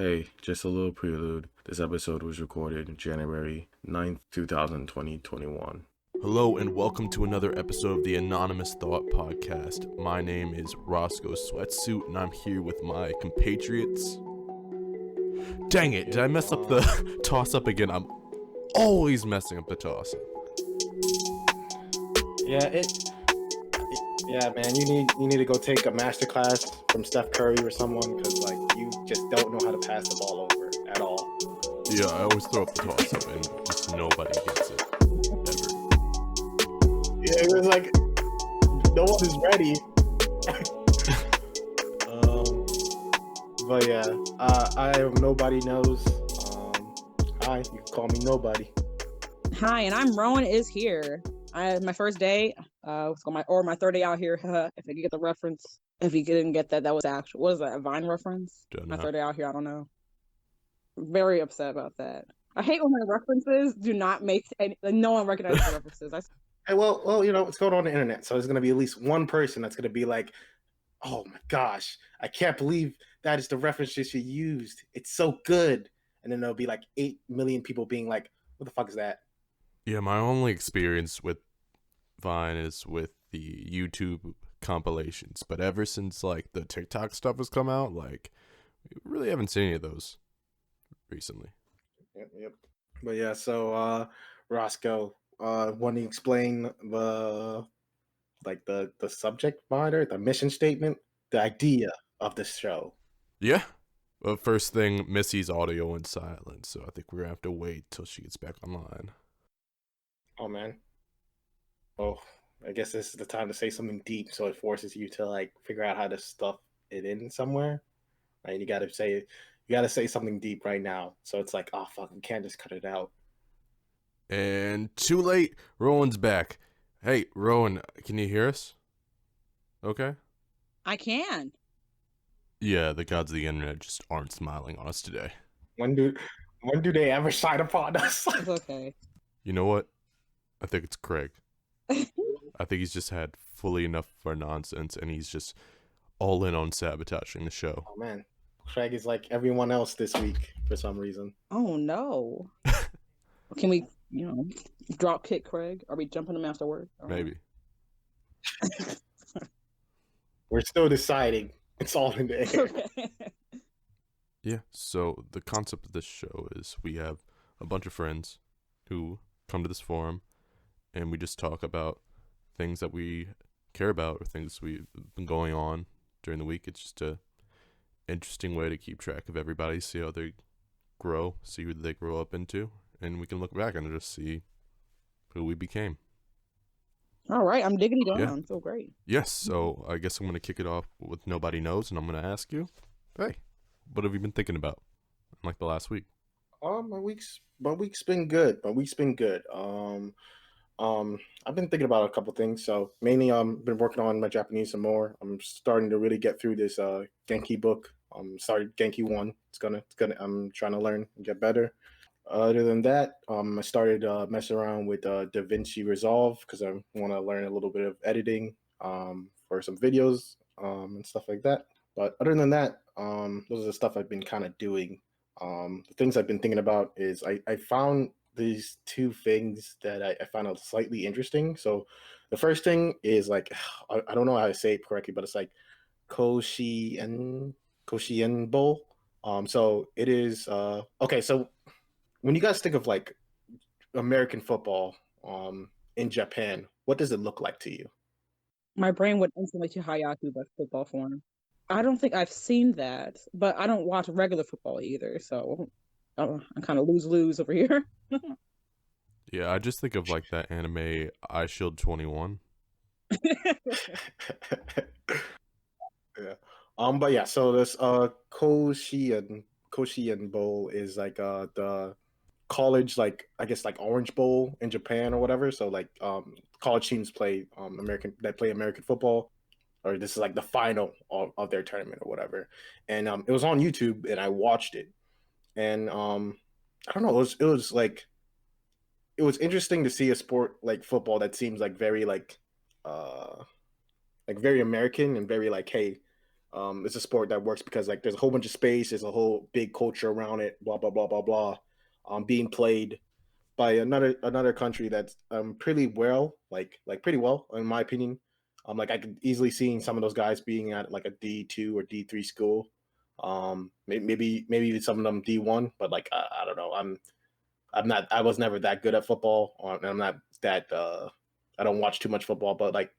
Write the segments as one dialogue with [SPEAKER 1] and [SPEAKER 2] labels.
[SPEAKER 1] Hey, just a little prelude. This episode was recorded January 9th, 2021.
[SPEAKER 2] Hello and welcome to another episode of the Anonymous Thought Podcast. My name is Roscoe Sweatsuit and I'm here with my compatriots. Dang it, did I mess up the toss-up again? I'm always messing up the toss-up.
[SPEAKER 3] Yeah, man, you need to go take a master class from Steph Curry or someone, because like you just don't know how to pass the ball over at all.
[SPEAKER 2] Yeah, I always throw up the toss-up and just nobody gets it. Ever.
[SPEAKER 3] Yeah, it was like no one is ready. But yeah, I am Nobody Knows. Hi, you can call me Nobody.
[SPEAKER 4] Hi, and I'm Rowan is here. My first day, my third day out here. If you get the reference, if you didn't get that, that was actual. What is that? A Vine reference?
[SPEAKER 2] Don't
[SPEAKER 4] My
[SPEAKER 2] know.
[SPEAKER 4] third day out here. I don't know. Very upset about that. I hate when my references do not make any. No one recognizes the references.
[SPEAKER 3] Hey, well, you know what's going on the internet, so there's gonna be at least one person that's gonna be like, "Oh my gosh, I can't believe that is the reference that she used. It's so good." And then there'll be like 8 million people being like, "What the fuck is that?"
[SPEAKER 2] Yeah, my only experience with Vine is with the YouTube compilations, but ever since like the TikTok stuff has come out, like we really haven't seen any of those recently.
[SPEAKER 3] Yep. But yeah, so Roscoe, want to explain the subject matter, the mission statement, the idea of this show?
[SPEAKER 2] Yeah. Well, first thing, Missy's audio went silent, so I think we're gonna have to wait till she gets back online.
[SPEAKER 3] Oh man. Oh, I guess this is the time to say something deep, so it forces you to like figure out how to stuff it in somewhere. Right? You gotta say something deep right now. So it's like, oh fuck, we can't just cut it out.
[SPEAKER 2] And too late, Rowan's back. Hey, Rowan, can you hear us? Okay.
[SPEAKER 4] I can.
[SPEAKER 2] Yeah, the gods of the internet just aren't smiling on us today.
[SPEAKER 3] When do they ever shine upon us?
[SPEAKER 4] It's okay.
[SPEAKER 2] You know what? I think it's Craig. I think he's just had fully enough of our nonsense, and he's just all in on sabotaging the show.
[SPEAKER 3] Oh man, Craig is like everyone else this week for some reason.
[SPEAKER 4] Oh no. Can we, drop kick Craig? Are we jumping him afterward?
[SPEAKER 2] Maybe.
[SPEAKER 3] We're still deciding. It's all in the air.
[SPEAKER 4] Okay.
[SPEAKER 2] Yeah, so the concept of this show is we have a bunch of friends who come to this forum and we just talk about things that we care about or things we've been going on during the week. It's just a interesting way to keep track of everybody, see how they grow, see who they grow up into, and we can look back and just see who we became.
[SPEAKER 4] All right, I'm digging it down.
[SPEAKER 2] Yeah.
[SPEAKER 4] So great.
[SPEAKER 2] Yes, so I guess I'm going to kick it off with Nobody Knows, and I'm going to ask you, hey, what have you been thinking about in like the last week?
[SPEAKER 3] My week's been good. I've been thinking about a couple things. So mainly, been working on my Japanese some more. I'm starting to really get through this Genki book. Started Genki 1. I'm trying to learn and get better. Other than that, I started messing around with DaVinci Resolve because I want to learn a little bit of editing for some videos and stuff like that. But other than that, those are the stuff I've been kind of doing. The things I've been thinking about is I found these two things that I found out slightly interesting. So the first thing is like, I don't know how to say it correctly, but it's like Koshien Bowl. So it is okay. So when you guys think of like American football in Japan, what does it look like to you?
[SPEAKER 4] My brain went instantly to Hayaku, but football form. I don't think I've seen that, but I don't watch regular football either, so I'm kind of lose over here.
[SPEAKER 2] Yeah, I just think of like that anime I Shield 21.
[SPEAKER 3] Yeah. But yeah, so this Koshien Bowl is like the college, like I guess like Orange Bowl in Japan or whatever. So like college teams play American football, or this is like the final of their tournament or whatever. And it was on YouTube and I watched it. And I don't know, it was interesting to see a sport like football that seems like very like very American and very like, hey, It's a sport that works because like there's a whole bunch of space, there's a whole big culture around it, blah blah blah blah blah. Being played by another country that's pretty well, like pretty well in my opinion. Like I could easily see some of those guys being at like a D2 or D3 school. Maybe even some of them D1, but like I don't know. I'm not. I was never that good at football, and I'm not that. I don't watch too much football, but like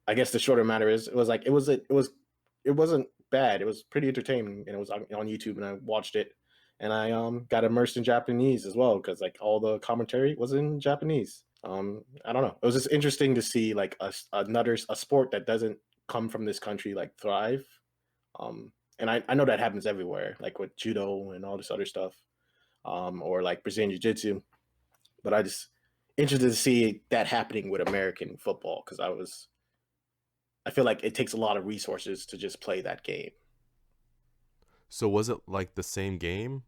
[SPEAKER 3] I guess the shorter matter is, it wasn't bad. It was pretty entertaining, and it was on YouTube, and I watched it, and I got immersed in Japanese as well because like all the commentary was in Japanese. I don't know. It was just interesting to see like a sport that doesn't come from this country like thrive. And I know that happens everywhere, like with judo and all this other stuff, or like Brazilian Jiu Jitsu. But I just interested to see that happening with American football because I feel like it takes a lot of resources to just play that game.
[SPEAKER 2] So was it like the same game?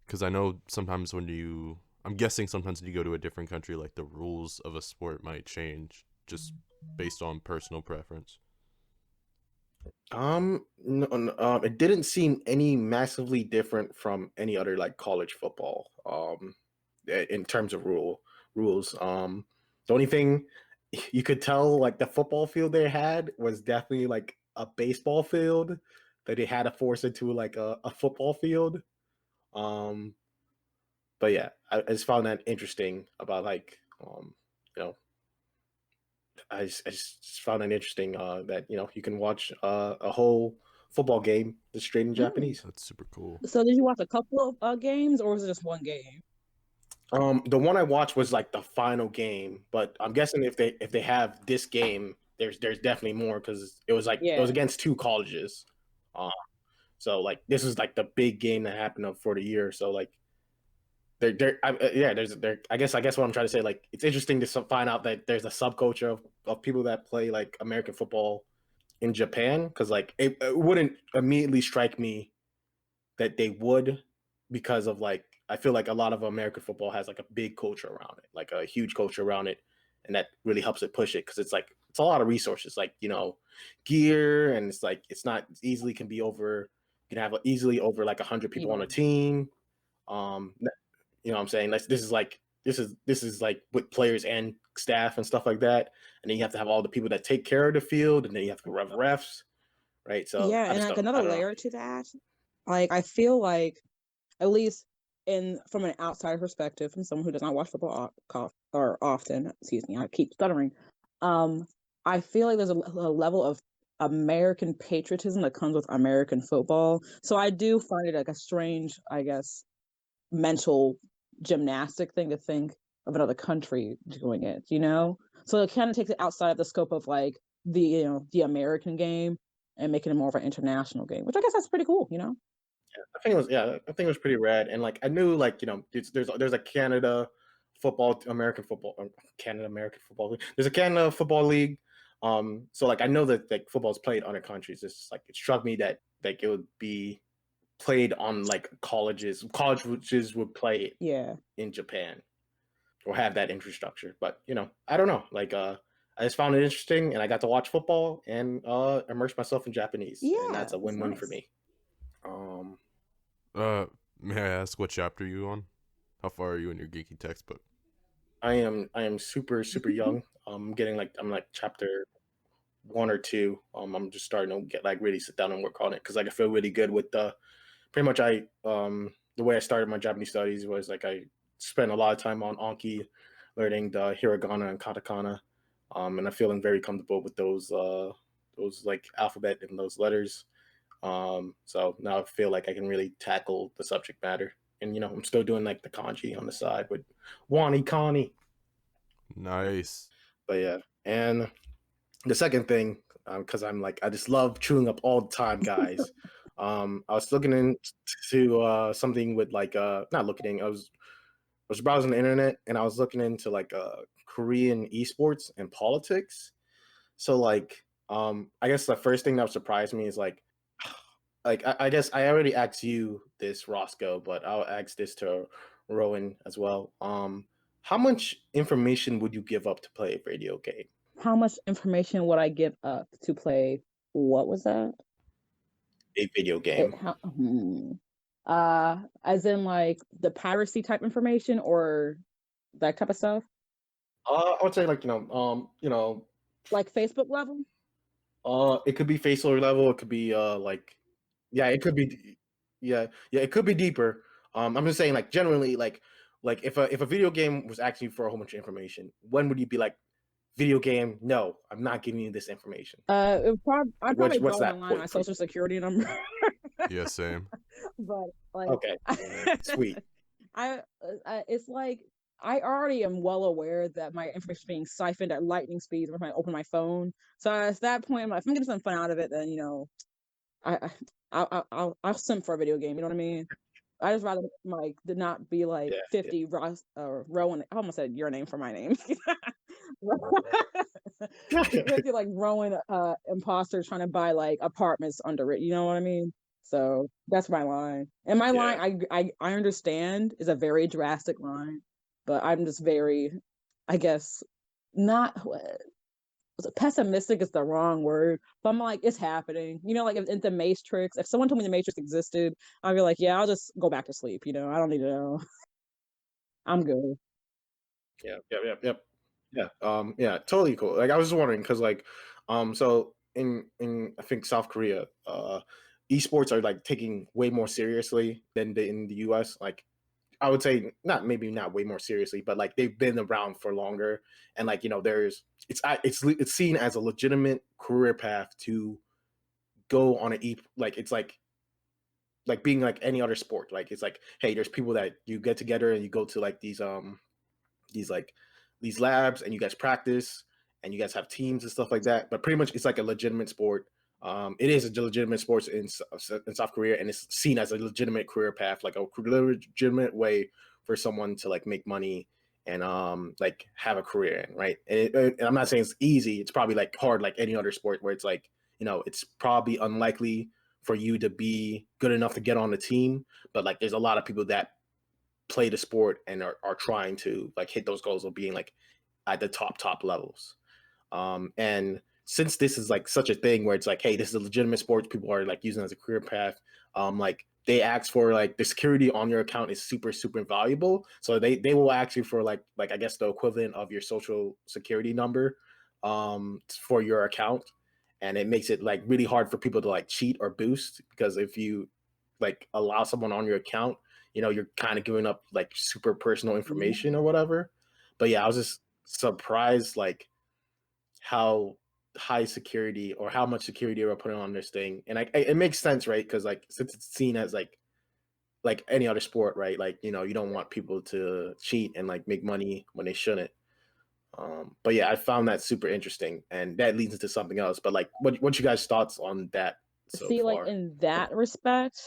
[SPEAKER 2] Because I know sometimes I'm guessing sometimes when you go to a different country, like the rules of a sport might change just based on personal preference.
[SPEAKER 3] It didn't seem any massively different from any other like college football. In terms of rules. The only thing you could tell like the football field they had was definitely like a baseball field that they had to force into like a football field. Um, but yeah, I just found that interesting about like you know I just found it interesting that you can watch a whole football game just straight in
[SPEAKER 4] Mm.
[SPEAKER 3] Japanese.
[SPEAKER 2] That's super cool.
[SPEAKER 4] So did you watch a couple of games, or was it just one game?
[SPEAKER 3] The one I watched was like the final game, but I'm guessing if they have this game, there's definitely more because it was
[SPEAKER 4] Yeah.
[SPEAKER 3] against two colleges. Uh, so like this is like the big game that happened for the year. So like yeah, I guess what I'm trying to say, like it's interesting to find out that there's a subculture of people that play like American football in Japan because like it wouldn't immediately strike me that they would because of like I feel like a lot of American football has like a big culture around it, like a huge culture around it, and that really helps it push it because it's like it's a lot of resources, like gear, and it's like it's not easily can be over. You can have easily over like 100 people on
[SPEAKER 4] Yeah.
[SPEAKER 3] a team. Um, you know what I'm saying? This is like with players and staff and stuff like that, and then you have to have all the people that take care of the field, and then you have to have refs, right? So
[SPEAKER 4] Yeah,
[SPEAKER 3] I
[SPEAKER 4] and
[SPEAKER 3] just
[SPEAKER 4] like
[SPEAKER 3] don't.
[SPEAKER 4] another
[SPEAKER 3] I don't know.
[SPEAKER 4] layer to that, like I feel like at least in from an outside perspective, from someone who does not watch football or often, excuse me, I keep stuttering. Um, I feel like there's a level of American patriotism that comes with American football. So I do find it like a strange, I guess, mental gymnastic thing to think of another country doing it, you know? So it kind of takes it outside of the scope of like the American game and making it more of an international game, which I guess that's pretty cool, you know?
[SPEAKER 3] I think it was pretty rad, and like I knew like there's a Canada football, American football, Canada American football league. There's a Canada football league. So like I know that like football is played other countries. It's just, like it struck me that like it would be played on like colleges would play it
[SPEAKER 4] Yeah.
[SPEAKER 3] in Japan or have that infrastructure. But I don't know. Like I just found it interesting, and I got to watch football and immerse myself in Japanese, and
[SPEAKER 4] Yeah,
[SPEAKER 3] that's a
[SPEAKER 4] that's
[SPEAKER 3] win-win for
[SPEAKER 4] nice.
[SPEAKER 3] me. Um,
[SPEAKER 2] May I ask what chapter are you on? How far are you in your geeky textbook?
[SPEAKER 3] I am super young. I'm like chapter 1 or 2. I'm just starting to get like really sit down and work on it because like I feel really good with the pretty much the way I started my Japanese studies was like I spent a lot of time on Anki, learning the hiragana and katakana, and I'm feeling very comfortable with those like alphabet and those letters. So now I feel like I can really tackle the subject matter. And I'm still doing like the kanji on the side with Wani Kani.
[SPEAKER 2] Nice.
[SPEAKER 3] But yeah, and the second thing, because I'm like I just love chewing up all the time, guys. I was looking into something with like not looking. I was browsing the internet and I was looking into like Korean esports and politics. So like I guess the first thing that surprised me is like I guess I already asked you this, Roscoe, but I'll ask this to Rowan as well. How much information would you give up to play a video game?
[SPEAKER 4] How much information would I give up to play? What was that?
[SPEAKER 3] a video game.
[SPEAKER 4] As in like the piracy type information or that type of stuff,
[SPEAKER 3] I would say like
[SPEAKER 4] like Facebook level.
[SPEAKER 3] it could be facial level. It could be like yeah, it could be yeah, it could be deeper. I'm just saying like generally like if a video game was asking you for a whole bunch of information, when would you be like video game? No, I'm not giving you this information.
[SPEAKER 4] I'd
[SPEAKER 3] Like,
[SPEAKER 4] probably
[SPEAKER 3] what's
[SPEAKER 4] draw the
[SPEAKER 3] that
[SPEAKER 4] line on my
[SPEAKER 3] point for you?
[SPEAKER 4] social security number.
[SPEAKER 2] Yeah, same.
[SPEAKER 4] But like,
[SPEAKER 3] Okay, sweet.
[SPEAKER 4] it's like I already am well aware that my information is being siphoned at lightning speeds when I open my phone. So at that point, I'm like, if I'm getting some fun out of it, then I I'll simp for a video game. You know what I mean? I just rather like did not be like
[SPEAKER 3] Yeah,
[SPEAKER 4] 50 Ross or Rowan. I almost said your name for my name.
[SPEAKER 3] yeah.
[SPEAKER 4] 50 like Rowan imposters trying to buy like apartments under it. You know what I mean? So that's my line. And my
[SPEAKER 3] Yeah.
[SPEAKER 4] line, I understand is a very drastic line, but I'm just very, I guess, not pessimistic is the wrong word, but I'm like, it's happening. Like if the Matrix, if someone told me the Matrix existed, I'd be like, yeah, I'll just go back to sleep. I don't need to know. I'm good.
[SPEAKER 3] Yeah, totally cool. Like I was just wondering because like, so in I think South Korea, esports are like taking way more seriously than in the U.S. Like I would say maybe not way more seriously, but like they've been around for longer, and like there's it's seen as a legitimate career path to go on like it's like being like any other sport. Like it's like hey, there's people that you get together and you go to like these like these labs and you guys practice and you guys have teams and stuff like that. But pretty much it's like a legitimate sport. It is a legitimate sport in South Korea, and it's seen as a legitimate career path, like a legitimate way for someone to like make money and like have a career in, right? And I'm not saying it's easy. It's probably like hard, like any other sport, where it's like it's probably unlikely for you to be good enough to get on the team. But like, there's a lot of people that play the sport and are trying to like hit those goals of being like at the top levels. And since this is like such a thing where it's like, hey, this is a legitimate sport, people are like using it as a career path. Like they ask for like the security on your account is super valuable, so they will ask you for like I guess the equivalent of your social security number for your account, and it makes it like really hard for people to like cheat or boost, because if you like allow someone on your account, you're kind of giving up like super personal information or whatever. But yeah, I was just surprised like how high security or how much security we're putting on this thing. And it makes sense, right? Because like since it's seen as like any other sport, right? Like you don't want people to cheat and like make money when they shouldn't. But yeah, I found that super interesting, and that leads into something else. But like, what's you guys' thoughts on that so
[SPEAKER 4] See, like
[SPEAKER 3] far?
[SPEAKER 4] in that respect,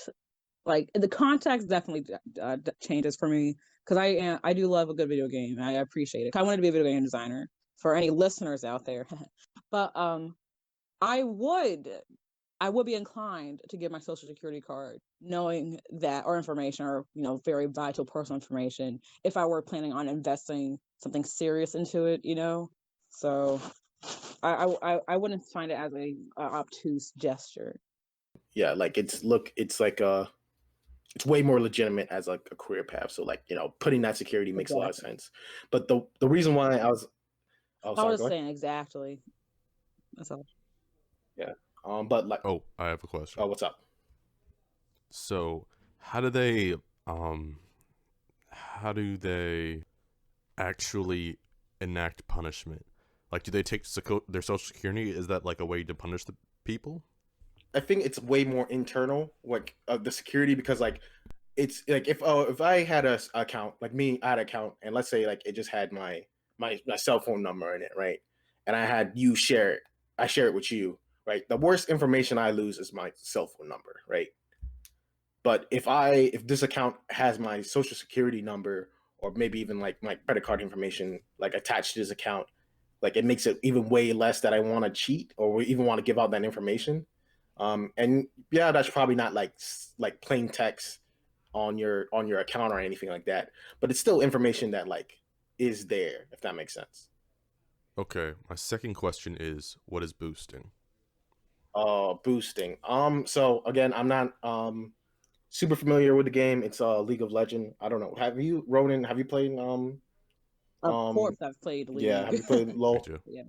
[SPEAKER 4] like the context definitely changes for me because I do love a good video game. I appreciate it. I wanted to be a video game designer for any listeners out there, but I would I would be inclined to give my social security card, knowing that or information or very vital personal information if I were planning on investing something serious into it. So I wouldn't find it as a obtuse gesture.
[SPEAKER 3] Yeah, like it's like it's way more legitimate as like a career path. So like putting that security makes a lot of
[SPEAKER 4] Exactly.
[SPEAKER 3] sense. But the reason why I was
[SPEAKER 4] I
[SPEAKER 3] sorry,
[SPEAKER 4] was
[SPEAKER 3] go ahead.
[SPEAKER 4] saying exactly. That's all.
[SPEAKER 3] Yeah. But like,
[SPEAKER 2] Oh, I have a question.
[SPEAKER 3] oh, what's up?
[SPEAKER 2] So, how do they um how do they actually enact punishment? Like, do they take their social security? Is that like a way to punish the people?
[SPEAKER 3] I think it's way more internal, like the security, because like it's like if I had a account, like me, I had an account, and let's say like it just had my cell phone number in it, right? And I had you share it, I share it with you, right? The worst information I lose is my cell phone number, right? But if this account has my social security number or maybe even like my credit card information like attached to this account, like it makes it even way less that I want to cheat or even want to give out that information. And yeah, that's probably not like plain text on your account or anything like that, but it's still information that like is there, if that makes sense.
[SPEAKER 2] Okay, my second question is, what is boosting?
[SPEAKER 3] Boosting. So again, I'm not super familiar with the game. It's League of Legend. I don't know. Have you, Ronan? Have you played
[SPEAKER 4] Of course, I've played
[SPEAKER 3] Yeah,
[SPEAKER 4] League.
[SPEAKER 3] have you played
[SPEAKER 2] Me
[SPEAKER 3] LoL?
[SPEAKER 2] too.
[SPEAKER 4] Yeah.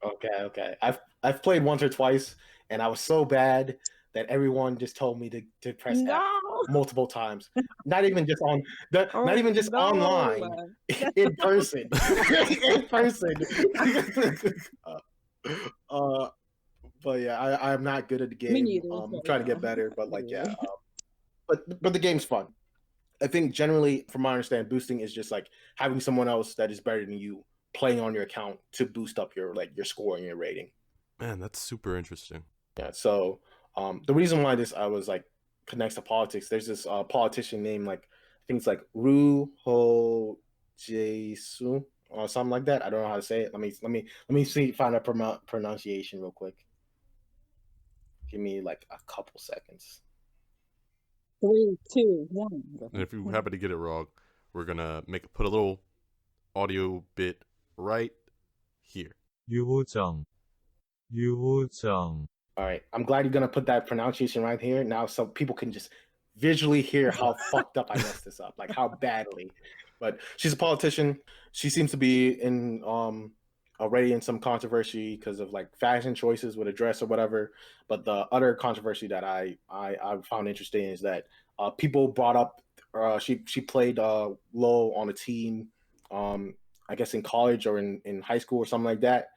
[SPEAKER 3] Okay. I've played once or twice, and I was so bad that everyone just told me to press F
[SPEAKER 4] No.
[SPEAKER 3] multiple times. Not even just on not
[SPEAKER 4] Oh
[SPEAKER 3] even just
[SPEAKER 4] no.
[SPEAKER 3] online, in person. In person. uh, uh, but yeah, I'm not good at the
[SPEAKER 4] Me
[SPEAKER 3] game.
[SPEAKER 4] neither. So,
[SPEAKER 3] I'm
[SPEAKER 4] you
[SPEAKER 3] trying to get
[SPEAKER 4] know.
[SPEAKER 3] better, but
[SPEAKER 4] Me
[SPEAKER 3] like yeah,
[SPEAKER 4] neither.
[SPEAKER 3] but the game's fun. I think generally, from my understanding, boosting is just like having someone else that is better than you playing on your account to boost up your your score and your rating.
[SPEAKER 2] Man, that's super interesting.
[SPEAKER 3] Yeah. So the reason why this I was like connects to politics. There's this politician named like I think it's like Ho-jeong or something like that. I don't know how to say it. Let me see find a pronunciation real quick. Give me like a couple seconds.
[SPEAKER 4] 3, 2, 1.
[SPEAKER 2] And if you happen to get it wrong, we're gonna put a little audio bit right here.
[SPEAKER 5] 유호정, 유호정.
[SPEAKER 3] All right. I'm glad you're gonna put that pronunciation right here. Now so people can just visually hear how fucked up I messed this up, like how badly. But she's a politician. She seems to be in already in some controversy because of like fashion choices with a dress or whatever. But the other controversy that I found interesting is that people brought up she played low on a team, I guess in college or in high school or something like that,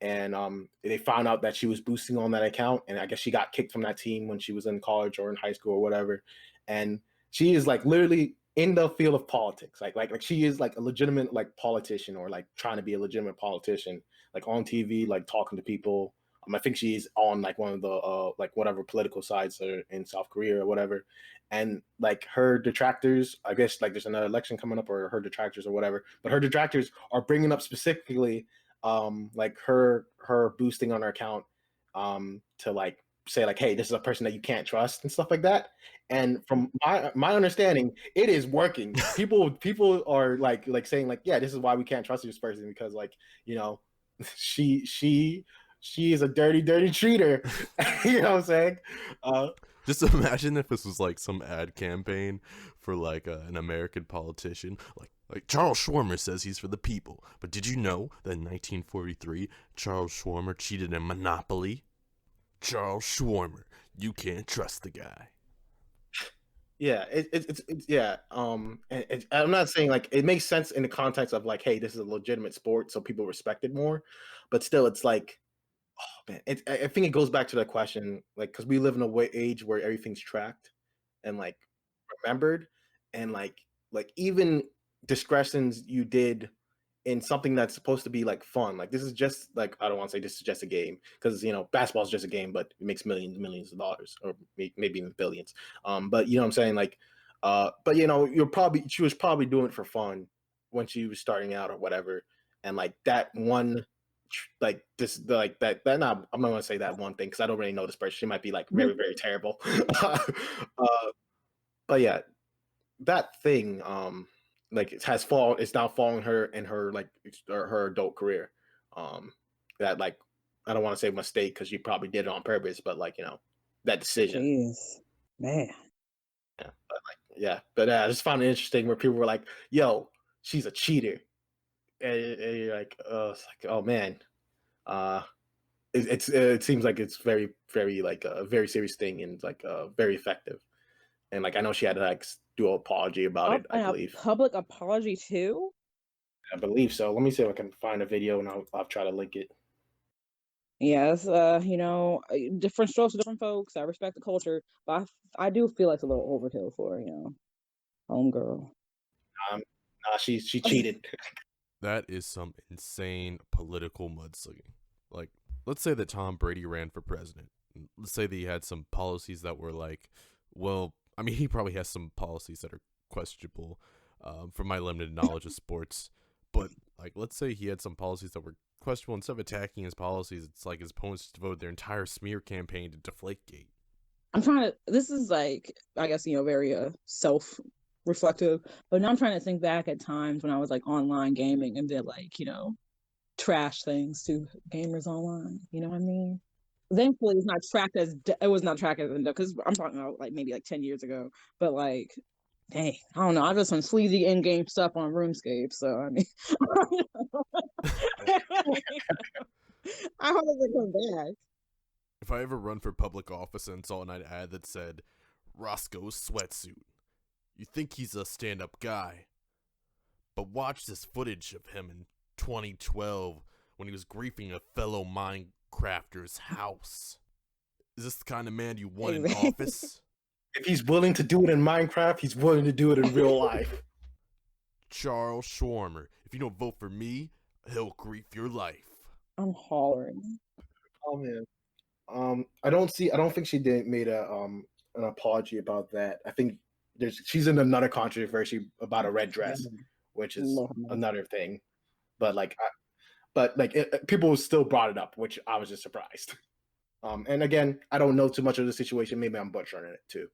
[SPEAKER 3] and they found out that she was boosting on that account, and I guess she got kicked from that team when she was in college or in high school or whatever. And she is like literally in the field of politics, like she is like a legitimate like politician or like trying to be a legitimate politician, like on TV, like talking to people. I think she's on like one of the like whatever political sides are in South Korea or whatever, and like her detractors, I guess like there's another election coming up or her detractors or whatever, but her detractors are bringing up specifically like her boosting on her account to like say like hey this is a person that you can't trust and stuff like that. And from my understanding it is working. People are like saying like yeah this is why we can't trust this person because like you know she is a dirty treater. You know what I'm saying.
[SPEAKER 2] Just imagine if this was like some ad campaign for like an American politician. Like Charles Schwarmer says he's for the people, but did you know that in 1943 Charles Schwarmer cheated in Monopoly? Charles Schwarmer, you can't trust the guy.
[SPEAKER 3] Yeah, it's yeah. I'm not saying like it makes sense in the context of like, hey, this is a legitimate sport, so people respect it more. But still, it's like, oh man, I think it goes back to the question, like, because we live in a age where everything's tracked and like remembered, and like even discretions you did in something that's supposed to be like fun. Like this is just like I don't want to say this is just a game because you know basketball is just a game, but it makes millions of dollars or maybe even billions. But you know what I'm saying like, but you know she was probably doing it for fun when she was starting out or whatever, and like that one. Like this, like that. Not, I'm not gonna say that one thing because I don't really know this person. She might be like very terrible. But yeah, that thing like it's now following her in her like her adult career. That like I don't want to say mistake because she probably did it on purpose, but like you know that decision.
[SPEAKER 4] Jeez, man.
[SPEAKER 3] But I just found it interesting where people were like, "Yo, she's a cheater," and you're like, it's like, oh man, it seems like it's very like a very serious thing and like very effective. And like I know she had to like do an apology about it. I
[SPEAKER 4] And
[SPEAKER 3] believe.
[SPEAKER 4] a public apology too.
[SPEAKER 3] I believe so. Let me see if I can find a video and I'll try to link it.
[SPEAKER 4] Yes, you know, different strokes for different folks. I respect the culture, but I do feel like it's a little overkill for homegirl.
[SPEAKER 3] Nah, she cheated.
[SPEAKER 2] That is some insane political mudslinging. Like, let's say that Tom Brady ran for president. Let's say that he had some policies that were like, well, I mean, he probably has some policies that are questionable from my limited knowledge of sports. But, like, let's say he had some policies that were questionable. Instead of attacking his policies, it's like his opponents devoted their entire smear campaign to Deflategate.
[SPEAKER 4] I'm trying to, this is like, I guess, you know, very self-reflective, but now I'm trying to think back at times when I was like online gaming and did like, you know, trash things to gamers online. You know what I mean? Thankfully, it's not tracked as it was not tracked as because I'm talking about like maybe like 10 years ago. But like, dang, I don't know. I did some sleazy in-game stuff on RuneScape, so I mean, I hope it come back.
[SPEAKER 2] If I ever run for public office and saw an ad that said Roscoe's sweatsuit, you think he's a stand-up guy. But watch this footage of him in 2012 when he was griefing a fellow Minecrafter's house. Is this the kind of man you want in office?
[SPEAKER 3] If he's willing to do it in Minecraft, he's willing to do it in real life.
[SPEAKER 2] Charles Schwarmer. If you don't vote for me, he'll grief your life.
[SPEAKER 4] I'm hollering.
[SPEAKER 3] Oh man. I don't think she made an apology about that. I think she's in another controversy about a red dress, which is another thing. But people still brought it up, which I was just surprised. And again, I don't know too much of the situation. Maybe I'm butchering it too.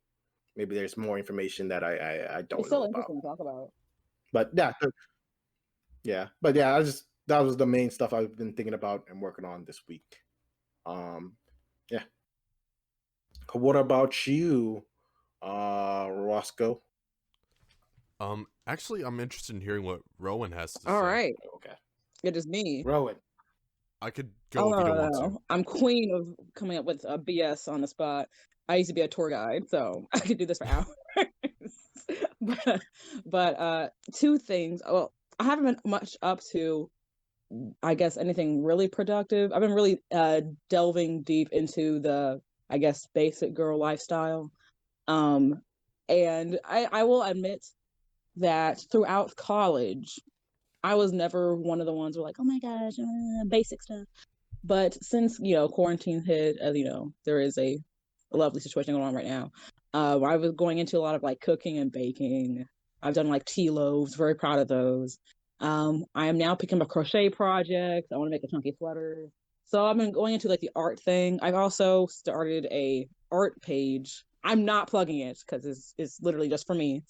[SPEAKER 3] Maybe there's more information that I don't
[SPEAKER 4] It's still
[SPEAKER 3] know
[SPEAKER 4] interesting
[SPEAKER 3] about.
[SPEAKER 4] to talk about.
[SPEAKER 3] But yeah, that was the main stuff I've been thinking about and working on this week. Yeah. What about you, Roscoe?
[SPEAKER 2] Actually, I'm interested in hearing what Rowan has to say.
[SPEAKER 4] All right.
[SPEAKER 3] Okay.
[SPEAKER 4] It is me.
[SPEAKER 3] Rowan.
[SPEAKER 2] I could go if you don't want to.
[SPEAKER 4] I'm queen of coming up with a BS on the spot. I used to be a tour guide, so I could do this for hours. but two things. Well, I haven't been much up to, I guess, anything really productive. I've been really delving deep into the, I guess, basic girl lifestyle. And I will admit that throughout college, I was never one of the ones who were like, oh my gosh, basic stuff. But since, quarantine hit, there is a lovely situation going on right now. I was going into a lot of like cooking and baking. I've done like tea loaves, very proud of those. I am now picking up a crochet project. I want to make a chunky sweater. So I've been going into like the art thing. I've also started a art page. I'm not plugging it because it's literally just for me.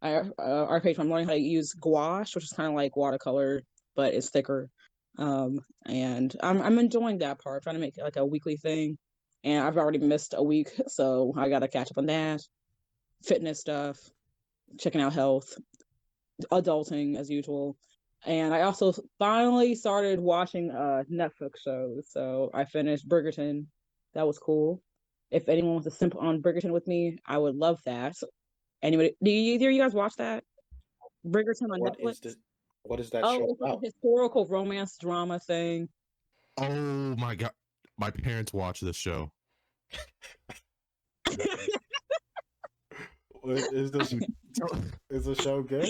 [SPEAKER 4] Art page. I'm learning how to use gouache, which is kind of like watercolor, but it's thicker. And I'm enjoying that part. Trying to make it like a weekly thing, and I've already missed a week, so I gotta catch up on that. Fitness stuff, checking out health, adulting as usual, and I also finally started watching Netflix shows. So I finished Bridgerton. That was cool. If anyone wants to simp on Bridgerton with me, I would love that. Anybody, do either of you guys watch that? Bridgerton on Netflix?
[SPEAKER 3] What is that
[SPEAKER 4] Oh,
[SPEAKER 3] show
[SPEAKER 4] it's like
[SPEAKER 3] about?
[SPEAKER 4] a historical romance drama thing.
[SPEAKER 2] Oh my god. My parents watch this show.
[SPEAKER 3] Is the show good?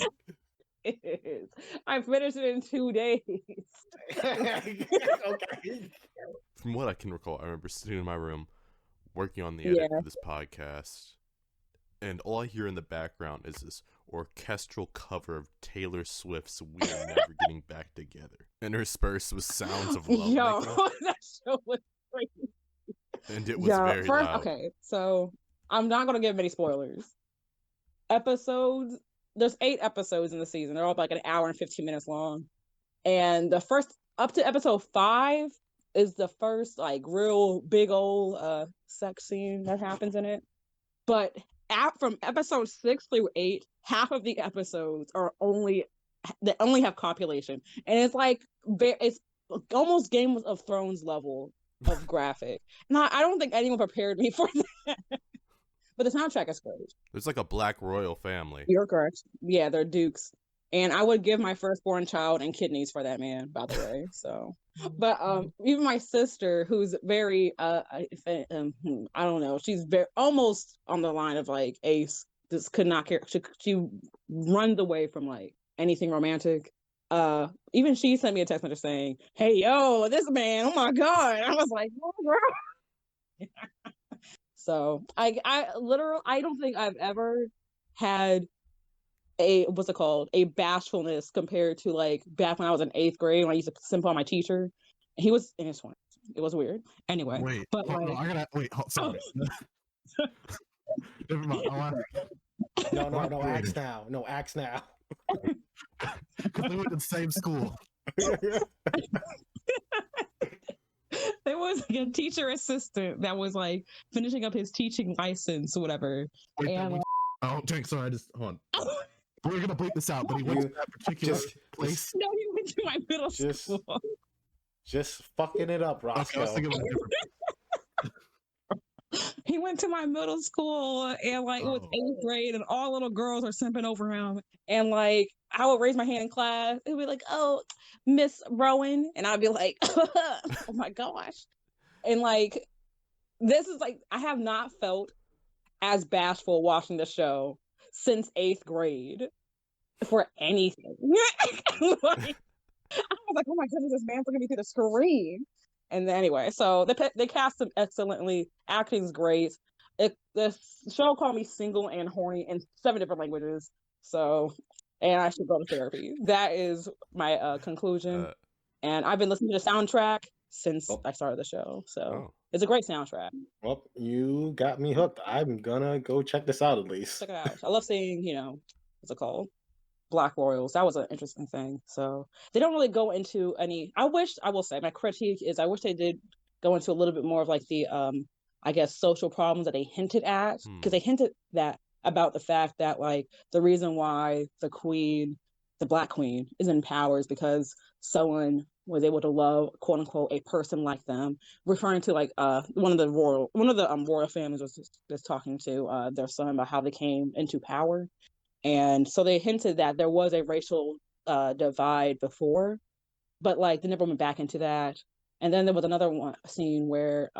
[SPEAKER 4] It is. I finished it in 2 days.
[SPEAKER 3] Okay.
[SPEAKER 2] From what I can recall, I remember sitting in my room working on the edit for this podcast, and all I hear in the background is this orchestral cover of Taylor Swift's "We Are Never Getting Back Together," interspersed with sounds of love.
[SPEAKER 4] Yo, that show was crazy.
[SPEAKER 2] And it was very loud.
[SPEAKER 4] Okay, so I'm not gonna give many spoilers. Episodes. There's 8 episodes in the season. They're all like an hour and 15 minutes long. And the first up to episode 5 is the first like real big old sex scene that happens in it. But from episode 6 through 8, half of the episodes are only have copulation, and it's like it's almost Game of Thrones level of graphic. And I don't think anyone prepared me for that. But the soundtrack is great.
[SPEAKER 2] There's like a black royal family.
[SPEAKER 4] You're correct. Yeah, they're dukes. And I would give my firstborn child and kidneys for that man, by the way. So, but even my sister, who's very I don't know, she's very almost on the line of like Ace. Just could not care. She runs away from like anything romantic. Even she sent me a text message saying, "Hey, yo, this man, oh my god!" I was like, "Oh, girl." So I don't think I've ever had a bashfulness compared to like back when I was in 8th grade when I used to simp on my teacher. He was in his 20s. It was weird. Anyway,
[SPEAKER 2] Wait,
[SPEAKER 4] but
[SPEAKER 2] I gotta wait. Sorry. Never mind.
[SPEAKER 3] No, axe now. No, axe now.
[SPEAKER 2] Because we went to the same school.
[SPEAKER 4] they was like a teacher assistant that was like finishing up his teaching license or whatever.
[SPEAKER 6] Wait,
[SPEAKER 4] And
[SPEAKER 6] oh, Jake, sorry, I just hold on. We're gonna bleep this out, but he went to that particular place.
[SPEAKER 4] no, he went to my middle
[SPEAKER 3] Just-
[SPEAKER 4] school.
[SPEAKER 3] Just fucking it up,
[SPEAKER 6] Okay, I was
[SPEAKER 3] Roscoe.
[SPEAKER 6] thinking of a different.
[SPEAKER 4] He went to my middle school and like it was
[SPEAKER 6] Oh.
[SPEAKER 4] 8th grade and all little girls are simping over him. And like I would raise my hand in class. It would be like, oh, Miss Rowan. And I'd be like, oh my gosh. And like this is like I have not felt as bashful watching the show since 8th grade for anything. Like, I was like, oh my goodness, this man's looking at me through the screen. And then, anyway, so they cast him excellently. Acting's great. The show called me single and horny in 7 different languages. So, and I should go to therapy. That is my conclusion. And I've been listening to the soundtrack since I started the show. So it's a great soundtrack.
[SPEAKER 3] Well, you got me hooked. I'm gonna go check this out at least.
[SPEAKER 4] Check it out. I love seeing, what's it called? Black royals. That was an interesting thing. So they don't really go into any. I will say my critique is I wish they did go into a little bit more of like the I guess social problems that they hinted at, because they hinted that about the fact that like the reason why the Black Queen is in power is because someone was able to love, quote unquote, a person like them, referring to like one of the royal families was talking to their son about how they came into power. And so they hinted that there was a racial divide before, but like they never went back into that. And then there was another scene where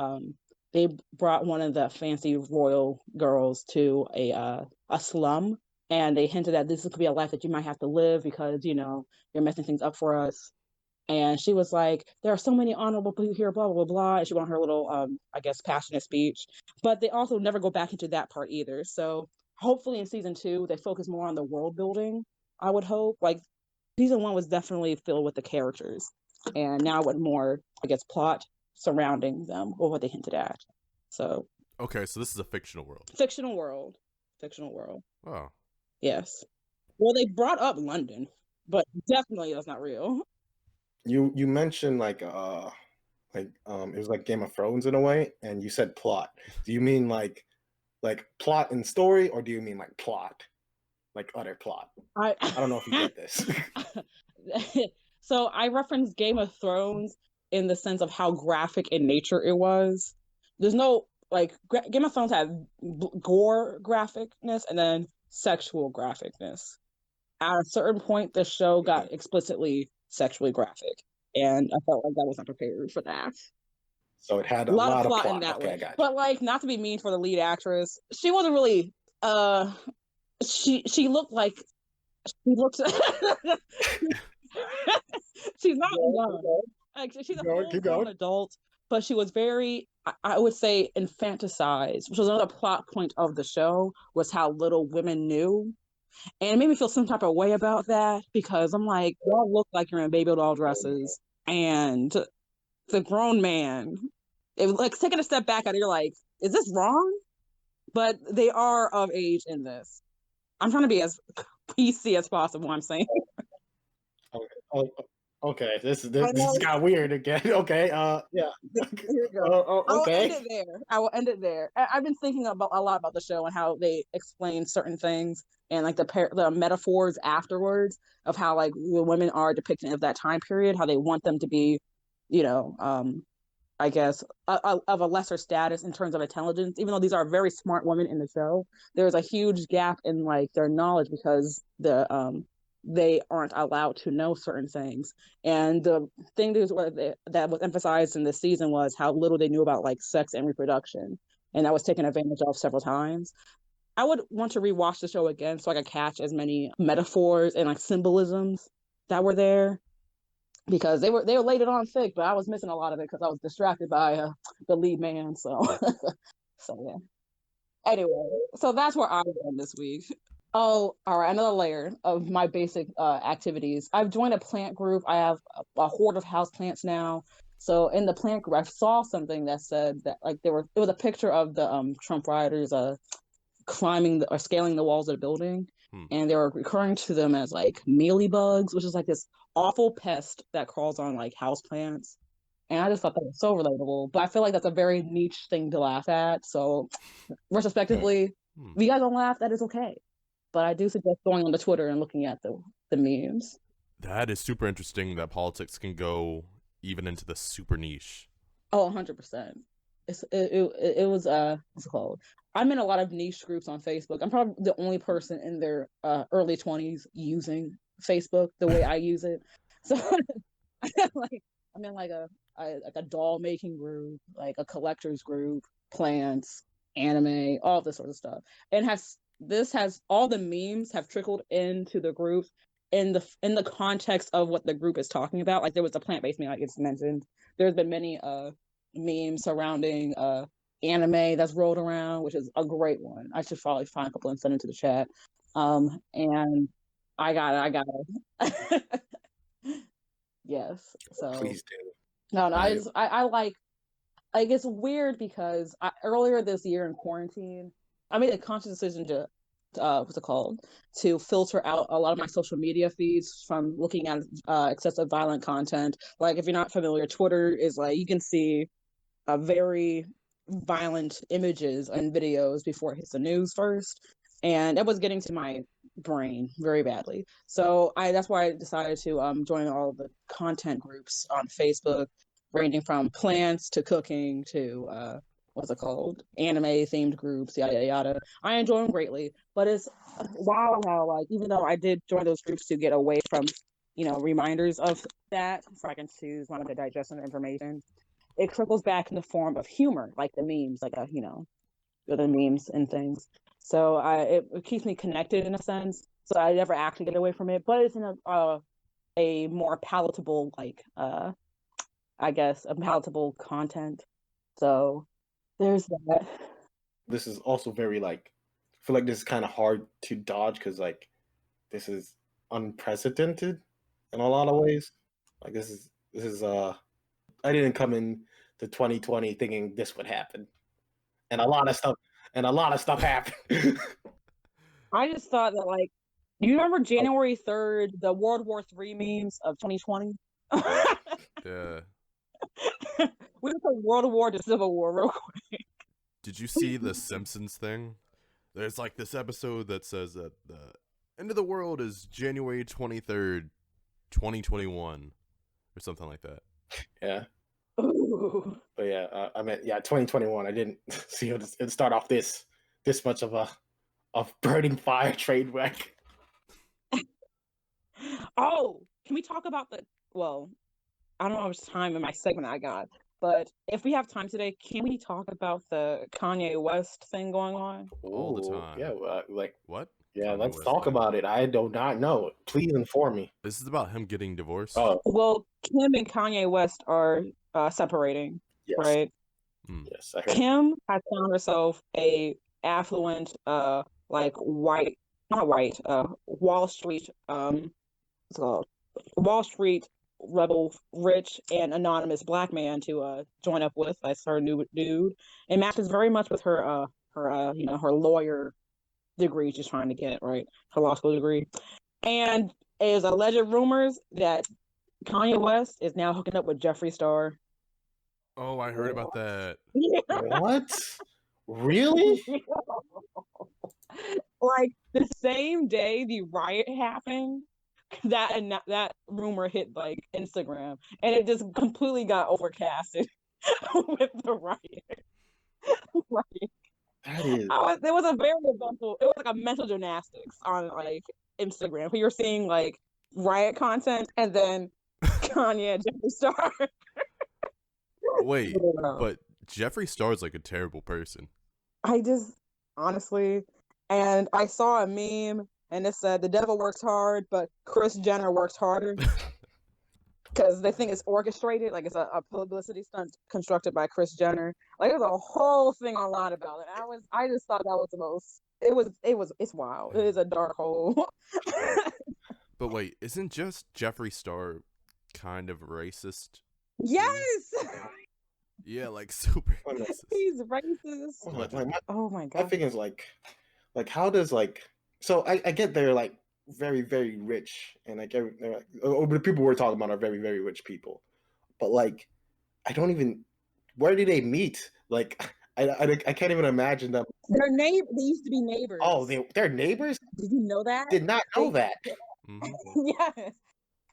[SPEAKER 4] they brought one of the fancy royal girls to a slum, and they hinted that this could be a life that you might have to live because you're messing things up for us. And she was like, there are so many honorable people here, blah, blah, blah, blah. And she went on her little, I guess, passionate speech. But they also never go back into that part either. So hopefully in season 2, they focus more on the world building, I would hope. Like, season 1 was definitely filled with the characters. And now with more, I guess, plot surrounding them or what they hinted at. So.
[SPEAKER 2] Okay, so this is a fictional world.
[SPEAKER 4] Fictional world.
[SPEAKER 2] Wow.
[SPEAKER 4] Yes. Well, they brought up London, but definitely that's not real.
[SPEAKER 3] You mentioned like it was like Game of Thrones in a way, and you said plot. Do you mean like plot and story, or do you mean like plot, like utter plot? I don't know if you get this.
[SPEAKER 4] So I referenced Game of Thrones in the sense of how graphic in nature it was. There's no like Game of Thrones had gore graphicness and then sexual graphicness. At a certain point, the show got explicitly sexually graphic, and I felt like I was not prepared for that.
[SPEAKER 3] So it had a lot of plot
[SPEAKER 4] in that way.
[SPEAKER 3] Gotcha.
[SPEAKER 4] But like, not to be mean for the lead actress, she wasn't really. She looked like she's not young. Like she's a full-grown adult, but she was very, I would say, infanticized, which was another plot point of the show, was how little women knew. And it made me feel some type of way about that, because I'm like, y'all look like you're in baby doll dresses, and the grown man, it was like taking a step back out, you're like, is this wrong? But they are of age in this. I'm trying to be as PC as possible, I'm saying.
[SPEAKER 3] Okay, this got weird again. Okay, yeah.
[SPEAKER 4] Here you go.
[SPEAKER 3] Okay.
[SPEAKER 4] I will end it there. I've been thinking a lot about the show and how they explain certain things and like the metaphors afterwards of how like the women are depicted of that time period, how they want them to be, I guess of a lesser status in terms of intelligence. Even though these are very smart women in the show, there's a huge gap in like their knowledge because they aren't allowed to know certain things. And the thing that was emphasized in this season was how little they knew about like sex and reproduction. And that was taken advantage of several times. I would want to rewatch the show again so I could catch as many metaphors and like symbolisms that were there, because they were laid it on thick, but I was missing a lot of it because I was distracted by the lead man. So, so yeah. Anyway, so that's where I'm going this week. Oh, all right. Another layer of my basic activities. I've joined a plant group. I have a horde of houseplants now. So in the plant group, I saw something that said that like it was a picture of the Trump rioters climbing or scaling the walls of the building, and they were referring to them as like mealybugs, which is like this awful pest that crawls on like houseplants. And I just thought that was so relatable. But I feel like that's a very niche thing to laugh at. So, retrospectively,
[SPEAKER 2] Hmm.
[SPEAKER 4] if you guys don't laugh, that is okay. But I do suggest going on the Twitter and looking at the memes.
[SPEAKER 2] That is super interesting that politics can go even into the super niche.
[SPEAKER 4] Oh, 100%. It was what's it called? I'm in a lot of niche groups on Facebook. I'm probably the only person in their early 20s using Facebook the way I use it. So I'm in like a doll making group, like a collectors group, plants, anime, all this sort of stuff. And has all the memes have trickled into the groups in the context of what the group is talking about. Like there was a plant-based meme, like it's mentioned. There's been many memes surrounding anime that's rolled around, which is a great one. I should probably find a couple and send it to the chat. And I got it. Yes. So
[SPEAKER 3] Please do.
[SPEAKER 4] no, I like it's weird because earlier this year in quarantine, I made a conscious decision to what's it called, to filter out a lot of my social media feeds from looking at excessive violent content. Like if you're not familiar, Twitter is like you can see very violent images and videos before it hits the news first, and it was getting to my brain very badly. So that's why I decided to join all the content groups on Facebook, ranging from plants to cooking to what's it called, anime themed groups, yada yada yada. I enjoy them greatly, but it's wow how like even though I did join those groups to get away from reminders of that, so I can choose one of the digestion information, it trickles back in the form of humor, like the memes, like the memes and things. So it keeps me connected in a sense. So I never actually get away from it, but it's in a more palatable, like I guess a palatable content. So there's that.
[SPEAKER 3] This is also very like I feel like this is kind of hard to dodge because like this is unprecedented in a lot of ways. Like this is I didn't come in to 2020 thinking this would happen, and a lot of stuff happened.
[SPEAKER 4] I just thought that like, you remember January 3rd, the World War III memes of 2020?
[SPEAKER 2] Yeah.
[SPEAKER 4] We went from World War to Civil War real quick.
[SPEAKER 2] Did you see the Simpsons thing? There's like this episode that says that the end of the world is January 23rd, 2021, or something like that.
[SPEAKER 3] Yeah.
[SPEAKER 4] Ooh.
[SPEAKER 3] But yeah, I meant 2021. I didn't see it start off this much of a burning fire train wreck.
[SPEAKER 4] Oh, can we talk about well, I don't know how much time in my segment I got, but if we have time today, can we talk about the Kanye West thing going on?
[SPEAKER 2] All the time.
[SPEAKER 3] Yeah, like
[SPEAKER 2] What?
[SPEAKER 3] yeah,
[SPEAKER 2] Kanye
[SPEAKER 3] let's
[SPEAKER 2] West
[SPEAKER 3] talk
[SPEAKER 2] thing.
[SPEAKER 3] about it. I do not know. Please inform me.
[SPEAKER 2] This is about him getting divorced.
[SPEAKER 3] Oh,
[SPEAKER 4] Well, Kim and Kanye West are separating,
[SPEAKER 3] yes.
[SPEAKER 4] right?
[SPEAKER 3] Yes, I heard.
[SPEAKER 4] Kim has found herself a affluent, like not white, Wall Street, what's it called? Wall Street rebel, rich and anonymous black man to join up with as her new dude. It matches very much with her her lawyer degree she's trying to get, right? Her law school degree. And there's alleged rumors that Kanye West is now hooking up with Jeffree Star.
[SPEAKER 2] Oh, I heard about that.
[SPEAKER 3] What? Really?
[SPEAKER 4] Like the same day the riot happened, that rumor hit like Instagram, and it just completely got overcasted with the riot. Like,
[SPEAKER 3] That is.
[SPEAKER 4] it was a very eventful. It was like a mental gymnastics on like Instagram. You're seeing like riot content, and then Kanye and Jeffree Star.
[SPEAKER 2] Wait, but Jeffree Star's like a terrible person.
[SPEAKER 4] I just honestly, and I saw a meme and it said the devil works hard, but Kris Jenner works harder. Because they think it's orchestrated, like it's a publicity stunt constructed by Kris Jenner. Like there's a whole thing online about it. I just thought that was the most. It's wild. It is a dark hole.
[SPEAKER 2] But wait, isn't just Jeffree Star kind of racist?
[SPEAKER 4] Yes.
[SPEAKER 2] Yeah, like super racist.
[SPEAKER 4] He's racist. Oh my god.
[SPEAKER 3] I think it's like how does like so I get they're like very very rich and like the people we're talking about are very very rich people, but like I don't even. Where did they meet? Like, I can't even imagine them.
[SPEAKER 4] They're neighbor. They used to be neighbors.
[SPEAKER 3] Oh, they're neighbors.
[SPEAKER 4] Did you know that?
[SPEAKER 3] Did not know that.
[SPEAKER 4] Yes.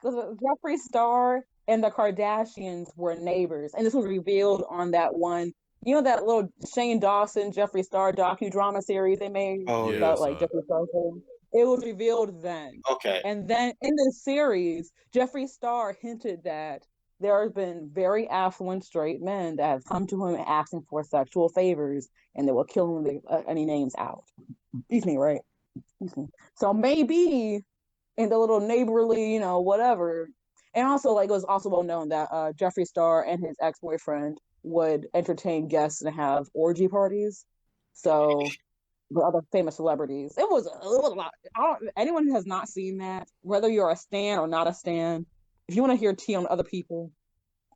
[SPEAKER 4] Because Jeffree Star and the Kardashians were neighbors, and this was revealed on that one. You know that little Shane Dawson, Jeffree Star docudrama series they made
[SPEAKER 3] Oh,
[SPEAKER 2] Yeah,
[SPEAKER 4] about
[SPEAKER 2] I
[SPEAKER 4] like
[SPEAKER 2] saw it.
[SPEAKER 4] Jeffree Star thing? It was revealed then.
[SPEAKER 3] Okay.
[SPEAKER 4] And then in the series, Jeffree Star hinted that there have been very affluent straight men that have come to him asking for sexual favors, and they will kill him if any names out. Excuse me, right? Excuse me. So maybe in the little neighborly, whatever. And also, like, it was also well known that Jeffree Star and his ex boyfriend would entertain guests and have orgy parties. So the other famous celebrities, it was a lot. Anyone who has not seen that, whether you're a stan or not a stan, if you want to hear tea on other people,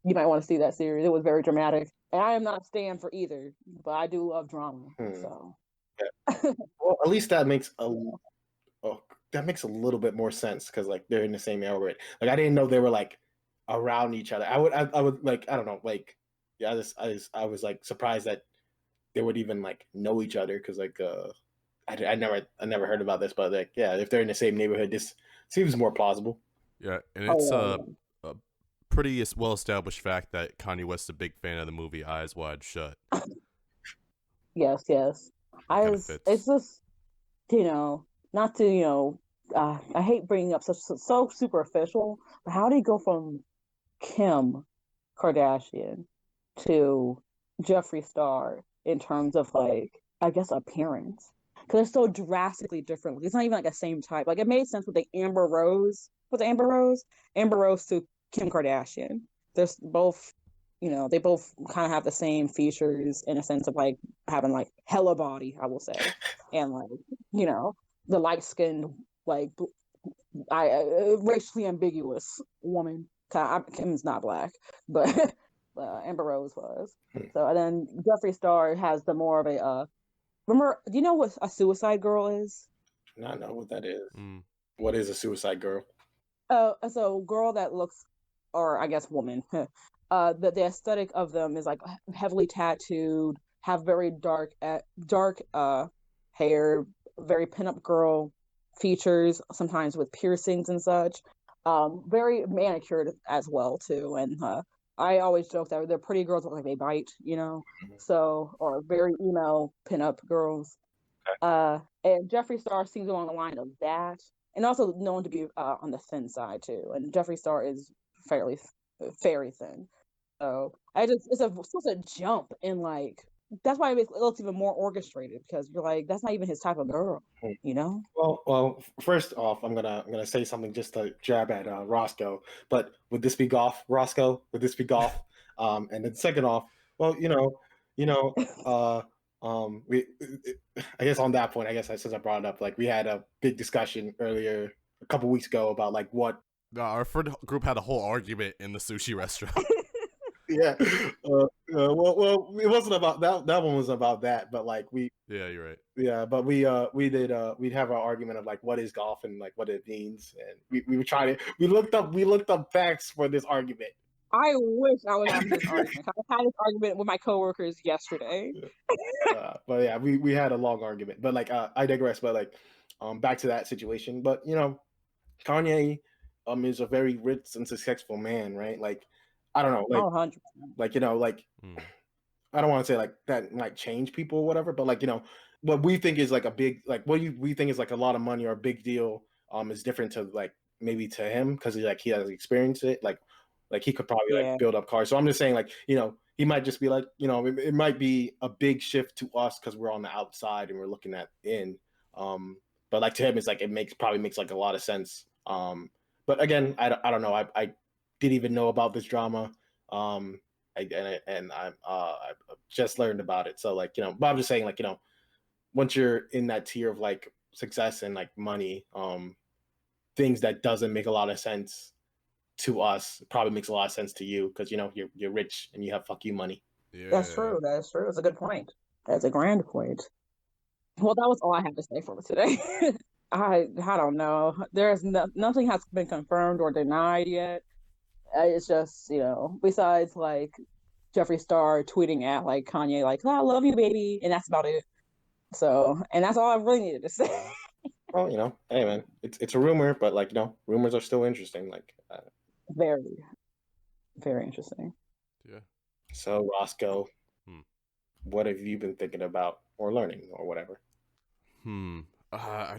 [SPEAKER 4] you might want to see that series. It was very dramatic, and I am not a stan for either, but I do love drama. So,
[SPEAKER 3] well, at least that makes a little bit more sense because like they're in the same neighborhood. Like I didn't know they were like around each other. I would like I don't know like yeah I was like surprised that they would even like know each other because like I never heard about this, but like yeah, if they're in the same neighborhood, this seems more plausible.
[SPEAKER 2] Yeah, and it's a pretty well established fact that Kanye West's a big fan of the movie Eyes Wide Shut.
[SPEAKER 4] Yes. It's just not to I hate bringing up so superficial, but how do you go from Kim Kardashian to Jeffree Star in terms of like I guess appearance? Because they're so drastically different. It's not even like the same type. Like it made sense with the Amber Rose. With Amber Rose? Amber Rose to Kim Kardashian. They're both, they both kind of have the same features in a sense of like having like hella body, I will say, and like the light skinned like racially ambiguous woman. Kim's not black, but Amber Rose was. So and then Jeffree Star has the more of a remember, do you know what a suicide girl is?
[SPEAKER 3] Not know what that is. What is a suicide girl?
[SPEAKER 4] So girl that looks, or I guess woman. The aesthetic of them is like heavily tattooed, have very dark hair, very pinup girl features, sometimes with piercings and such. Very manicured as well too, and I always joke that they're pretty girls look like they bite, so or very emo pinup girls. And Jeffree Star seems along the line of that, and also known to be on the thin side too. And Jeffree Star is very thin, so it's such a jump in like that's why it looks even more orchestrated because you're like that's not even his type of girl,
[SPEAKER 3] Well, first off, I'm gonna say something just to jab at Roscoe. But would this be golf, Roscoe? Would this be golf? And then second off, well, we I guess on that point, I guess since I brought it up, like we had a big discussion earlier a couple weeks ago about like what.
[SPEAKER 2] Our friend group had a whole argument in the sushi restaurant.
[SPEAKER 3] Yeah. Well, it wasn't about that. That one was about that, but like we.
[SPEAKER 2] Yeah, you're right.
[SPEAKER 3] Yeah, but we'd have our argument of like what is golf and like what it means, and we were trying to we looked up facts for this argument.
[SPEAKER 4] I wish I was having this argument. I had this argument with my coworkers yesterday.
[SPEAKER 3] But yeah, we had a long argument. But like I digress. But like back to that situation. But Kanye is a very rich and successful man, right? Like I don't know, like
[SPEAKER 4] 100%.
[SPEAKER 3] like I don't want to say like that might change people or whatever, but like what we think is like a big like we think is like a lot of money or a big deal is different to like maybe to him because he has experienced it like he could probably like build up cars. So I'm just saying like he might just be like it might be a big shift to us because we're on the outside and we're looking at in but like to him it's like it probably makes like a lot of sense. But again I don't know I didn't even know about this drama. I just learned about it. So like, but I'm just saying like, once you're in that tier of like success and like money, things that doesn't make a lot of sense to us probably makes a lot of sense to you because you're rich and you have fuck you money.
[SPEAKER 2] Yeah.
[SPEAKER 4] That's true. That's true. That's a good point. That's a grand point. Well, that was all I have to say for today. I don't know. There's nothing has been confirmed or denied yet. It's just besides like Jeffree Star tweeting at like Kanye, like, "Oh, I love you, baby," and that's about it. So, and that's all I really needed to say.
[SPEAKER 3] Well, hey man, it's a rumor, but like rumors are still interesting. Like,
[SPEAKER 4] Very, very interesting.
[SPEAKER 2] Yeah.
[SPEAKER 3] so Roscoe,
[SPEAKER 2] Hmm.
[SPEAKER 3] what have you been thinking about or learning or whatever?
[SPEAKER 2] I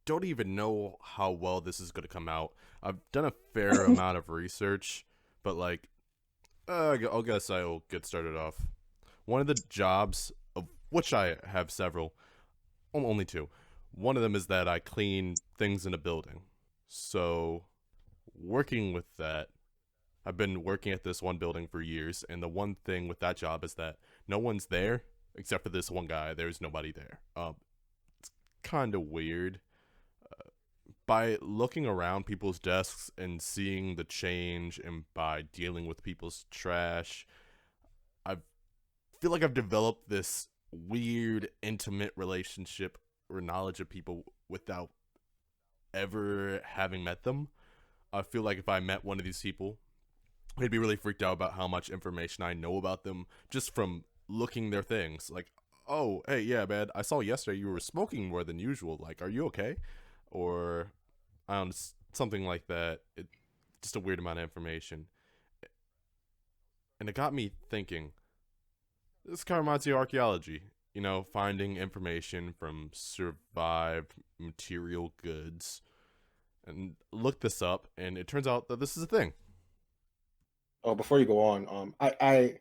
[SPEAKER 2] don't even know how well this is going to come out. I've done a fair amount of research, but like, I'll guess I'll get started off. One of the jobs, of which I have several, only two. One of them is that I clean things in a building. So, working with that, I've been working at this one building for years, and the one thing with that job is that no one's there except for this one guy. There's nobody there. It's kind of weird. By looking around people's desks and seeing the change, and by dealing with people's trash, I feel like I've developed this weird, intimate relationship or knowledge of people without ever having met them. I feel like if I met one of these people, I'd be really freaked out about how much information I know about them just from looking their things. Like, oh, hey, yeah, man, I saw yesterday you were smoking more than usual. Like, are you okay? Or, I don't know, something like that. Just a weird amount of information. And it got me thinking, this kind of reminds me of archaeology. Finding information from survived material goods. And look this up, and it turns out that this is a thing.
[SPEAKER 3] Oh, before you go on, I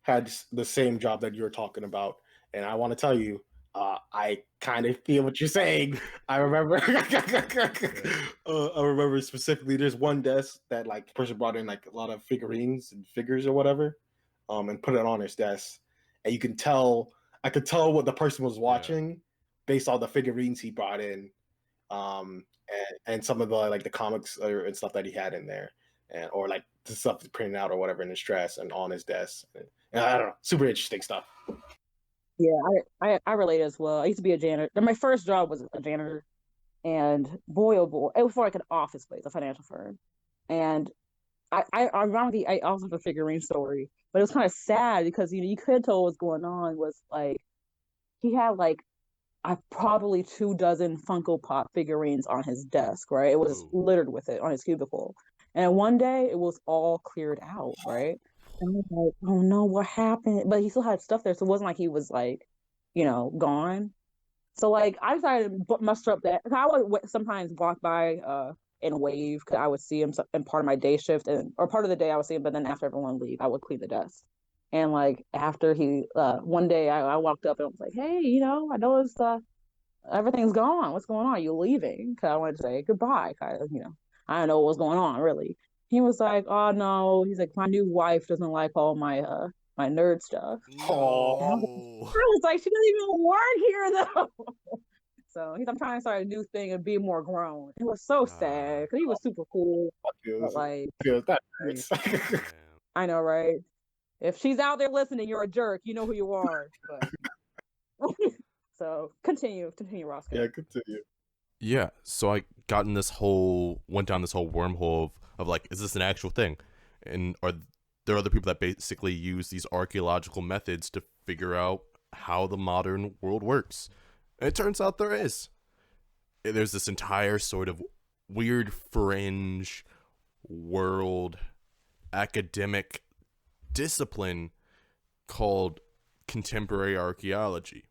[SPEAKER 3] had the same job that you were talking about, and I want to tell you, I kind of feel what you're saying. I remember, I remember specifically. There's one desk that like the person brought in like a lot of figurines and figures or whatever, and put it on his desk, and you can tell. I could tell what the person was watching based on the figurines he brought in, and some of the like the comics and stuff that he had in there, and or like the stuff printed out or whatever in his dress and on his desk. And I don't know, super interesting stuff.
[SPEAKER 4] Yeah, I relate as well. I used to be a janitor. My first job was a janitor, and boy, oh boy, it was for like an office place, a financial firm. And ironically, I also have a figurine story, but it was kind of sad because you could tell what was going on was like he had like probably 2 dozen Funko Pop figurines on his desk, right? It was littered with it on his cubicle. And one day it was all cleared out, right? And I was like, oh no, what happened? But he still had stuff there, so it wasn't like he was like, gone. So like I decided to muster up that. I would sometimes walk by and wave because I would see him in part of my day shift or part of the day I would see him, but then after everyone leave, I would clean the desk. And like after he one day I walked up and I was like, hey, I noticed everything's gone. What's going on? Are you leaving? Because I wanted to say goodbye. I don't know what was going on really. He was like, oh no. He's like, my new wife doesn't like all my nerd stuff.
[SPEAKER 3] Oh,
[SPEAKER 4] I was like, she doesn't even work here though. So I'm trying to start a new thing and be more grown. It was so sad because he was super cool. But like,
[SPEAKER 3] that hurts.
[SPEAKER 4] I know, right? If she's out there listening, you're a jerk. You know who you are. But so continue, Roscoe.
[SPEAKER 3] Yeah, continue.
[SPEAKER 2] Yeah, so I went down this whole wormhole of like, is this an actual thing? And are there other people that basically use these archaeological methods to figure out how the modern world works? And it turns out there is. There's this entire sort of weird fringe world academic discipline called contemporary archaeology.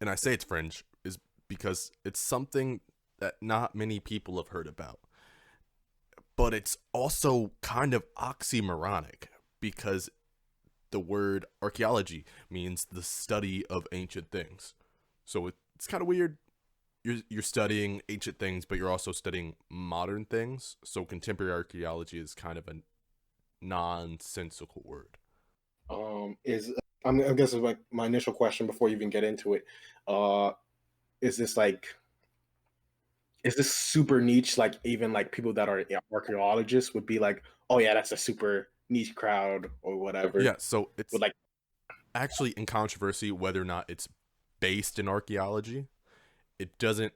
[SPEAKER 2] And I say it's fringe is because it's something that not many people have heard about. But it's also kind of oxymoronic because the word archaeology means the study of ancient things. So it's kind of weird. You're studying ancient things, but you're also studying modern things. So contemporary archaeology is kind of a nonsensical word.
[SPEAKER 3] I guess like my initial question before you even get into it, is this super niche? Like even like people that are archaeologists would be like, oh yeah, that's a super niche crowd or whatever.
[SPEAKER 2] Yeah, so it's
[SPEAKER 3] like
[SPEAKER 2] actually in controversy whether or not it's based in archaeology. It doesn't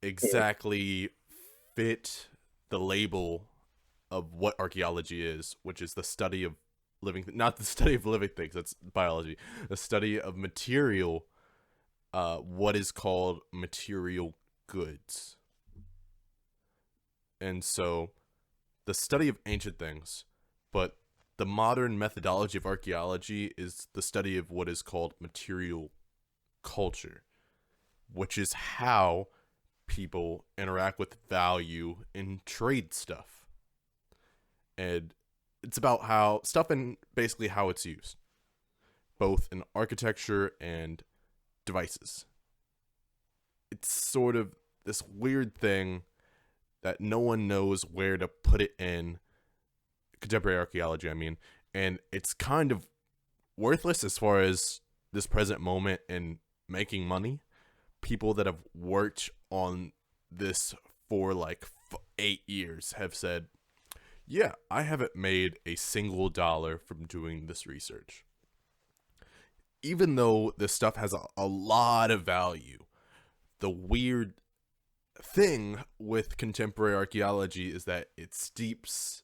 [SPEAKER 2] exactly fit the label of what archaeology is, which is the study of not the study of living things, that's biology, the study of material, what is called material goods. And so the study of ancient things, but the modern methodology of archaeology is the study of what is called material culture, which is how people interact with value and trade stuff. And it's about how stuff and basically how it's used, both in architecture and devices. It's sort of this weird thing that no one knows where to put it in contemporary archaeology, and it's kind of worthless as far as this present moment in making money. People that have worked on this for like 8 years have said, yeah, I haven't made a single dollar from doing this research. Even though this stuff has a lot of value, the weird thing with contemporary archaeology is that it steeps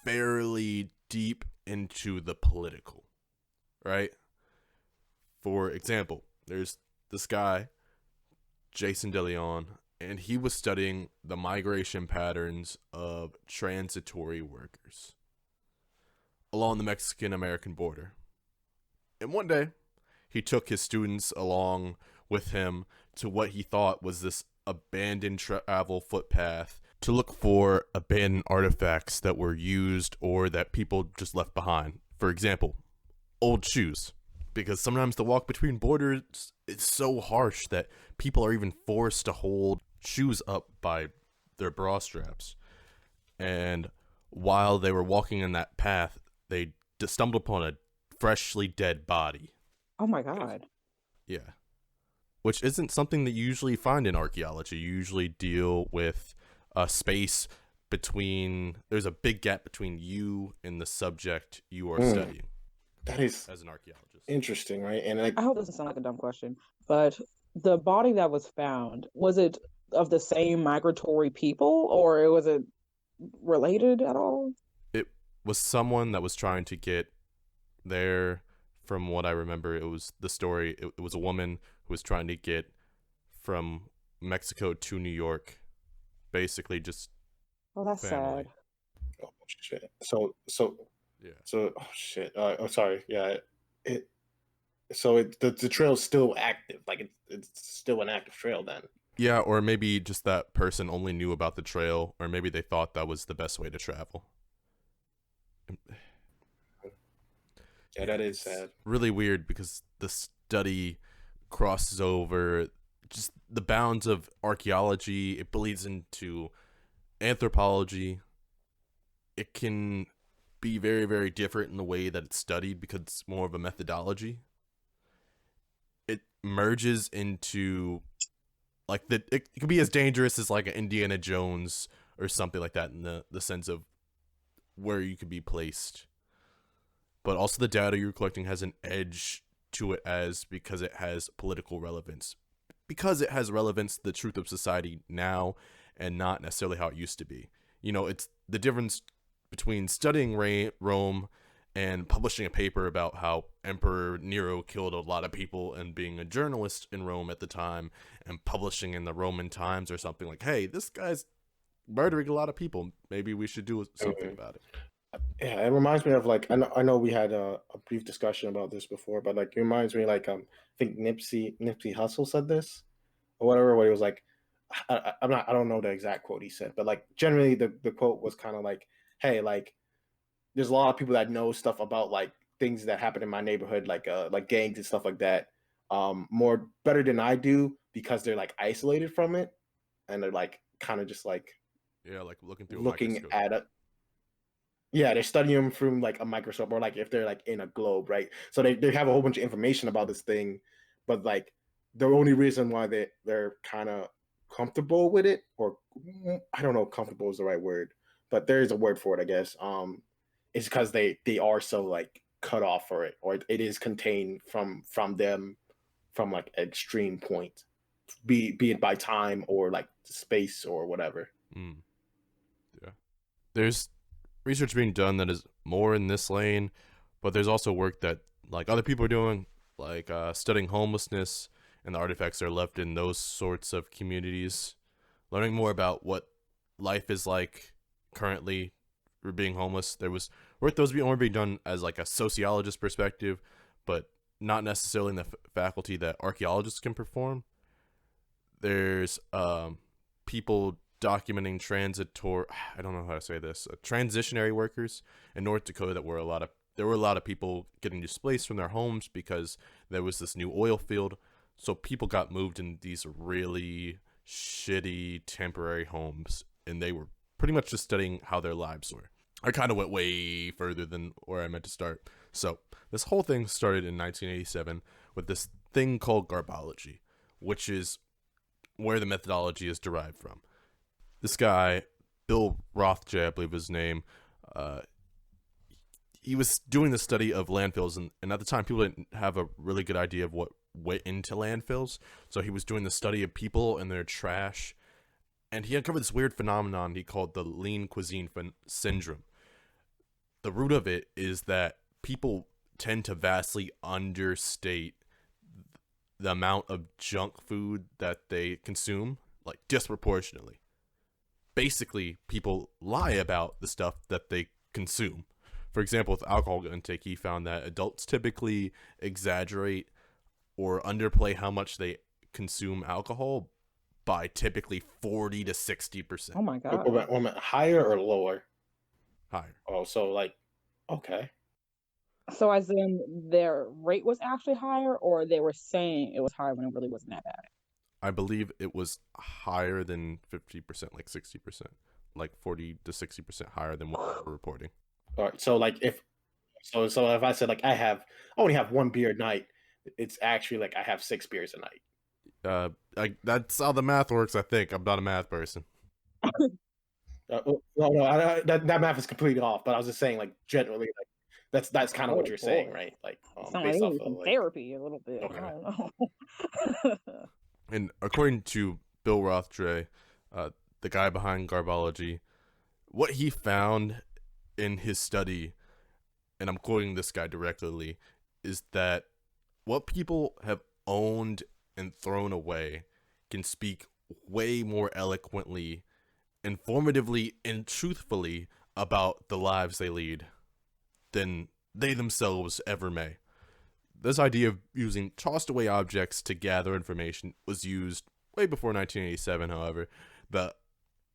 [SPEAKER 2] fairly deep into the political, right? For example, there's this guy, Jason DeLeon, and he was studying the migration patterns of transitory workers along the Mexican-American border. And one day, he took his students along with him to what he thought was this abandoned travel footpath to look for abandoned artifacts that were used or that people just left behind. For example, old shoes. Because sometimes the walk between borders is so harsh that people are even forced to hold shoes up by their bra straps. And while they were walking in that path, they stumbled upon a freshly dead body.
[SPEAKER 4] Oh my God.
[SPEAKER 2] Yeah. Which isn't something that you usually find in archaeology. You usually deal with a space between, there's a big gap between you and the subject you are studying.
[SPEAKER 3] That is
[SPEAKER 2] as an archaeologist.
[SPEAKER 3] Interesting, right? And like,
[SPEAKER 4] I hope this doesn't sound like a dumb question, but the body that was found, was it of the same migratory people, or was it related at all?
[SPEAKER 2] It was someone that was trying to get there. From what I remember, it was the story. It was a woman who was trying to get from Mexico to New York, basically just.
[SPEAKER 4] Oh, that's
[SPEAKER 2] family.
[SPEAKER 4] sad.
[SPEAKER 3] oh shit.
[SPEAKER 2] Yeah.
[SPEAKER 3] So oh shit. Oh sorry. Yeah. The trail's still active. Like it's still an active trail then.
[SPEAKER 2] Yeah, or maybe just that person only knew about the trail, or maybe they thought that was the best way to travel.
[SPEAKER 3] Yeah, that is sad.
[SPEAKER 2] Really weird because the study crosses over just the bounds of archaeology. It bleeds into anthropology. It can be very, very different in the way that it's studied because it's more of a methodology. It merges into like it could be as dangerous as like an Indiana Jones or something like that in the sense of where you could be placed. But also the data you're collecting has an edge to it because it has political relevance. Because it has relevance to the truth of society now and not necessarily how it used to be. You know, it's the difference between studying Rome and publishing a paper about how Emperor Nero killed a lot of people and being a journalist in Rome at the time and publishing in the Roman Times or something like, hey, this guy's murdering a lot of people. Maybe we should do something about it.
[SPEAKER 3] Yeah, it reminds me of like I know we had a brief discussion about this before, but like it reminds me like I think Nipsey Hussle said this or whatever, where he was like, I don't know the exact quote he said, but like generally the quote was kind of like, hey, like there's a lot of people that know stuff about like things that happen in my neighborhood, like gangs and stuff like that, more better than I do because they're like isolated from it and they're like kind of just like
[SPEAKER 2] like looking
[SPEAKER 3] at it. Yeah, they're studying them from like a microscope or like if they're like in a globe, right? So they have a whole bunch of information about this thing, but like the only reason why they're kind of comfortable with it, or I don't know if comfortable is the right word, but there is a word for it, I guess. It's because they are so like cut off for it, or it is contained from them from like extreme point, be it by time or like space or whatever.
[SPEAKER 2] Yeah. There's research being done that is more in this lane, But there's also work that like other people are doing, like studying homelessness and the artifacts that are left in those sorts of communities, learning more about what life is like currently for being homeless. There was work that was only being done as like a sociologist perspective, but not necessarily in the faculty that archaeologists can perform. There's people documenting I don't know how to say this, transitionary workers in North Dakota there were a lot of people getting displaced from their homes because there was this new oil field. So people got moved in these really shitty temporary homes, and they were pretty much just studying how their lives were. I kind of went way further than where I meant to start. So this whole thing started in 1987 with this thing called Garbology, which is where the methodology is derived from. This guy, Bill Rothjay, I believe his name, he was doing the study of landfills, and at the time people didn't have a really good idea of what went into landfills. So he was doing the study of people and their trash, and he uncovered this weird phenomenon he called the lean cuisine syndrome. The root of it is that people tend to vastly understate the amount of junk food that they consume, like disproportionately. Basically, people lie about the stuff that they consume. For example, with alcohol intake, he found that adults typically exaggerate or underplay how much they consume alcohol by typically 40 to 60%.
[SPEAKER 4] Oh my god.
[SPEAKER 3] Wait, higher or lower?
[SPEAKER 2] Higher.
[SPEAKER 3] Oh, so like, okay.
[SPEAKER 4] So as in their rate was actually higher, or they were saying it was higher when it really wasn't that bad?
[SPEAKER 2] I believe it was higher than 50%, like 60%, like 40 to 60% higher than what we're reporting.
[SPEAKER 3] All right. So like if I said like I only have one beer a night, it's actually like I have 6 beers a night.
[SPEAKER 2] That's how the math works. I think I'm not a math person.
[SPEAKER 3] No, that math is completely off. But I was just saying, like generally, like that's kind of what you're saying, right? Like
[SPEAKER 4] Sound like some therapy a little bit.
[SPEAKER 3] Okay.
[SPEAKER 4] I don't know.
[SPEAKER 2] And according to Bill Rothjay, the guy behind Garbology, what he found in his study, and I'm quoting this guy directly, is that what people have owned and thrown away can speak way more eloquently, informatively, and truthfully about the lives they lead than they themselves ever may. This idea of using tossed away objects to gather information was used way before 1987, however. The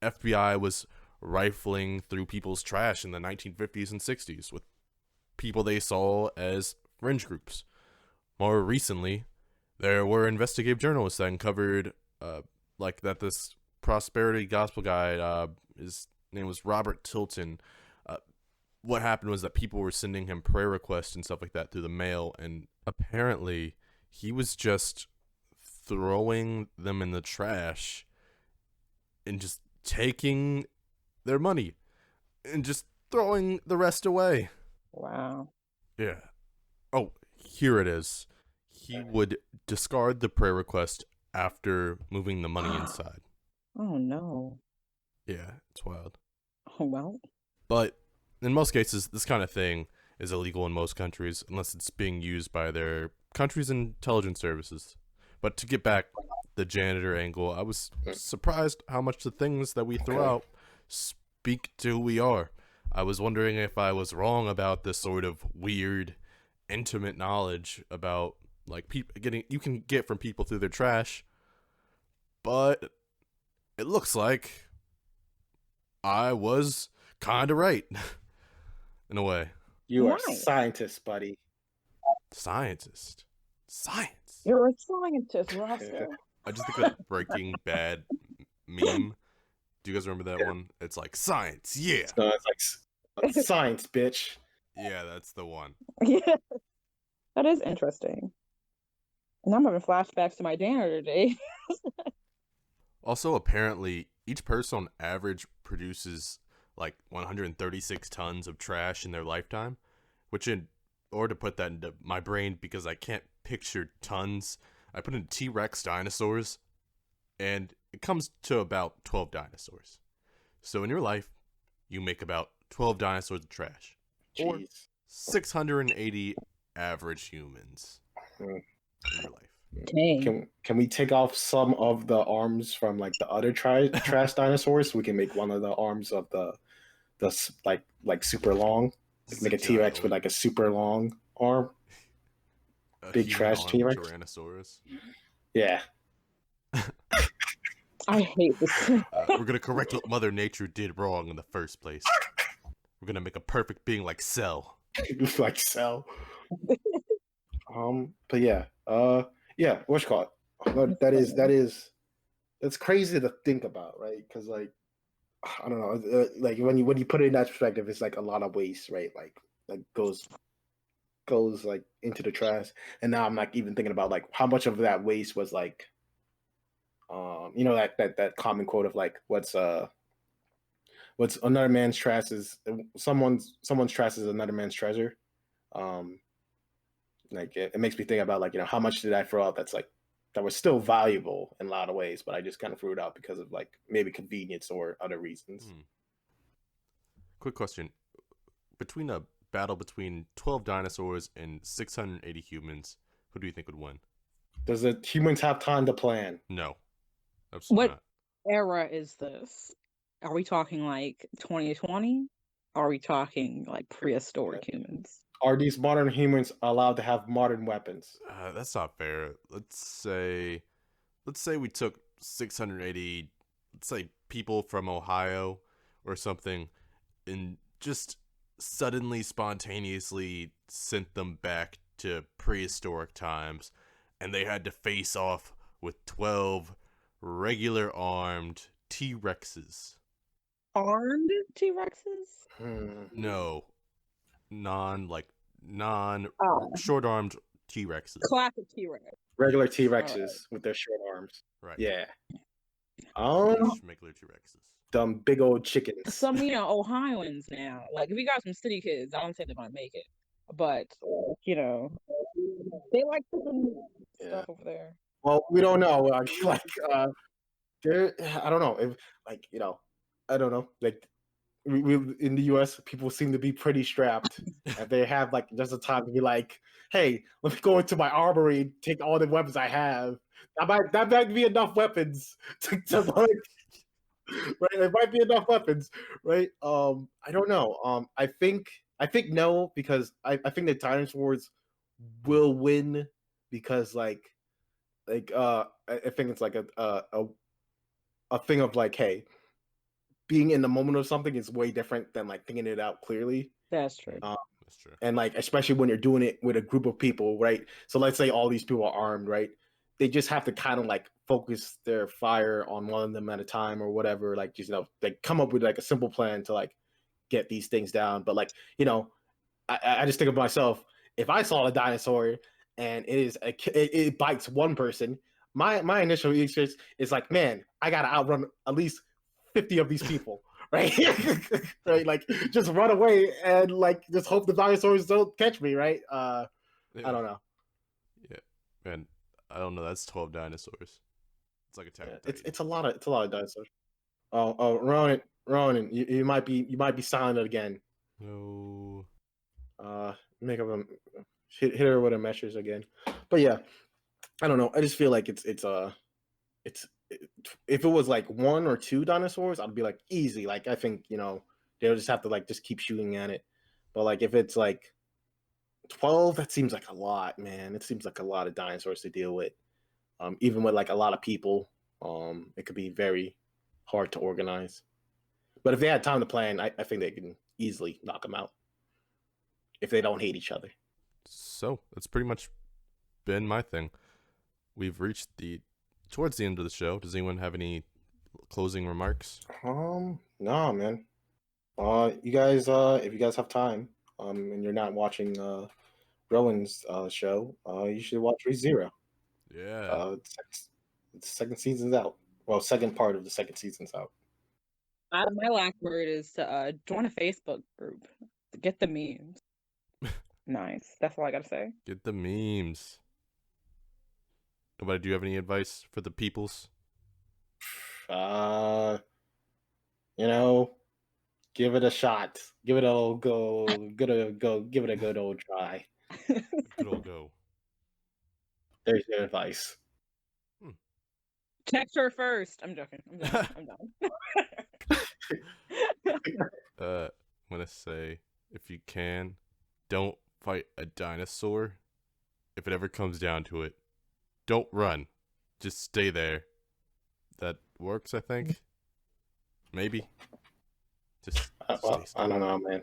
[SPEAKER 2] FBI was rifling through people's trash in the 1950s and 60s with people they saw as fringe groups. More recently, there were investigative journalists that uncovered, like that this prosperity gospel guy, his name was Robert Tilton. What happened was that people were sending him prayer requests and stuff like that through the mail, and apparently he was just throwing them in the trash and just taking their money and just throwing the rest away.
[SPEAKER 4] Wow.
[SPEAKER 2] Yeah. Oh, here it is. He would discard the prayer request after moving the money inside.
[SPEAKER 4] Oh no.
[SPEAKER 2] Yeah, it's wild.
[SPEAKER 4] Oh well.
[SPEAKER 2] But in most cases, this kind of thing is illegal in most countries unless it's being used by their country's intelligence services. But to get back the janitor angle, I was surprised how much the things that we throw out speak to who we are. I was wondering if I was wrong about this sort of weird, intimate knowledge about like you can get from people through their trash, but it looks like I was kind of right in a way.
[SPEAKER 3] You are a
[SPEAKER 4] Nice.
[SPEAKER 3] scientist, buddy.
[SPEAKER 2] Scientist. Science.
[SPEAKER 4] You're a scientist, Roscoe.
[SPEAKER 2] I just think of that Breaking Bad meme. Do you guys remember that one? It's like science, yeah.
[SPEAKER 3] So it's like science, bitch.
[SPEAKER 2] Yeah, that's the one.
[SPEAKER 4] Yeah. That is interesting. And I'm having flashbacks to my janitor days.
[SPEAKER 2] Also, apparently, each person on average produces like 136 tons of trash in their lifetime, which in order to put that into my brain, because I can't picture tons, I put in T-Rex dinosaurs, and it comes to about 12 dinosaurs. So in your life, you make about 12 dinosaurs of trash.
[SPEAKER 3] Jeez.
[SPEAKER 2] Or 680 average humans
[SPEAKER 3] Hmm.
[SPEAKER 2] in your life.
[SPEAKER 4] Dang.
[SPEAKER 3] Can we take off some of the arms from like the other trash dinosaurs? So we can make one of the arms of like super long.
[SPEAKER 2] This is
[SPEAKER 3] Make
[SPEAKER 2] a
[SPEAKER 3] a T Rex
[SPEAKER 2] giant
[SPEAKER 3] with
[SPEAKER 2] one.
[SPEAKER 3] like a super long arm.
[SPEAKER 2] A
[SPEAKER 3] Big
[SPEAKER 2] human
[SPEAKER 3] trash
[SPEAKER 2] arm
[SPEAKER 3] T-Rex?
[SPEAKER 2] Tyrannosaurus.
[SPEAKER 3] Yeah.
[SPEAKER 4] I hate this.
[SPEAKER 2] We're gonna correct what Mother Nature did wrong in the first place. We're gonna make a perfect being like Cell.
[SPEAKER 3] Like Cell. But yeah. Yeah, what's called? That's crazy to think about, right? Because like I don't know, like when you put it in that perspective, it's like a lot of waste, right? Like goes like into the trash, and now I'm like even thinking about like how much of that waste was like, you know that common quote of like what's another man's trash is someone's trash is another man's treasure. Um, like it makes me think about like how much did I throw out that's like that was still valuable in a lot of ways, but I just kind of threw it out because of like maybe convenience or other reasons.
[SPEAKER 2] Quick question. Between a battle between 12 dinosaurs and 680 humans, who do you think would win?
[SPEAKER 3] Does the humans have time to plan?
[SPEAKER 2] No. Absolutely
[SPEAKER 4] What era is this? Are we talking like 2020? Are we talking like prehistoric humans?
[SPEAKER 3] Are these modern humans allowed to have modern weapons?
[SPEAKER 2] not. That's not fair. Let's say we took 680, let's say people from Ohio or something, and just suddenly, spontaneously sent them back to prehistoric times, and they had to face off with 12 regular armed T-Rexes.
[SPEAKER 4] Armed T-Rexes?
[SPEAKER 2] No, non
[SPEAKER 4] Oh,
[SPEAKER 2] short-armed T-Rexes.
[SPEAKER 4] classic T-Rex.
[SPEAKER 3] Regular T-Rexes with their short arms.
[SPEAKER 2] Right.
[SPEAKER 3] Yeah.
[SPEAKER 2] Just regular T-Rexes.
[SPEAKER 3] Them big old chickens.
[SPEAKER 4] Some, Ohioans now. Like, if you got some city kids, I don't think they're gonna make it. But, they like cooking stuff over there.
[SPEAKER 3] Well, we don't know. Like, there. I don't know if, like, I don't know. Like, we in the U.S., people seem to be pretty strapped, and they have like just a time to be like, "Hey, let me go into my armory and take all the weapons I have." That might be enough weapons to like, right? It might be enough weapons, right? I don't know. I think no, because I think the dinosaurs will win because I think it's like a thing of like, hey, being in the moment of something is way different than like thinking it out clearly.
[SPEAKER 4] That's true.
[SPEAKER 2] That's true.
[SPEAKER 3] And like especially when you're doing it with a group of people, right? So let's say all these people are armed, right? They just have to kind of like focus their fire on one of them at a time or whatever. Like just like come up with like a simple plan to like get these things down. But like I just think of myself. If I saw a dinosaur and it bites one person, my initial experience is like, man, I gotta outrun at least 50 of these people, right? Right, like just run away and like just hope the dinosaurs don't catch me, right? I don't know.
[SPEAKER 2] Yeah, man, I don't know. That's 12 dinosaurs. It's like Attack on Titan.
[SPEAKER 3] It's a lot of dinosaurs. Oh, Ronan, you might be silent again.
[SPEAKER 2] No.
[SPEAKER 3] Make up a hit her with a measures again. But yeah, I don't know. I just feel like it's if it was like one or two dinosaurs, I'd be like easy. Like I think they'll just have to like just keep shooting at it. But like if it's like 12, that seems like a lot, man. It seems like a lot of dinosaurs to deal with. Even with like a lot of people, it could be very hard to organize. But if they had time to plan, I think they can easily knock them out if they don't hate each other.
[SPEAKER 2] So that's pretty much been my thing. We've reached towards the end of the show. Does anyone have any closing remarks?
[SPEAKER 3] No, man. You guys, if you guys have time, and you're not watching Rowan's show, you should watch ReZero.
[SPEAKER 2] Yeah.
[SPEAKER 3] The second season's out. Well, second part of the second season's out.
[SPEAKER 4] My last word is to join a Facebook group to get the memes. Nice. That's all I gotta say.
[SPEAKER 2] Get the memes. Nobody, do you have any advice for the peoples?
[SPEAKER 3] give it a shot. Give it a old go. Give it a good old try.
[SPEAKER 2] Good old go.
[SPEAKER 3] There's your advice.
[SPEAKER 4] Text her first. I'm joking. I'm done.
[SPEAKER 2] I'm gonna say, if you can, don't fight a dinosaur. If it ever comes down to it, don't run. Just stay there. That works, I think. Maybe. Just
[SPEAKER 3] Well,
[SPEAKER 2] stay
[SPEAKER 3] I don't know, man.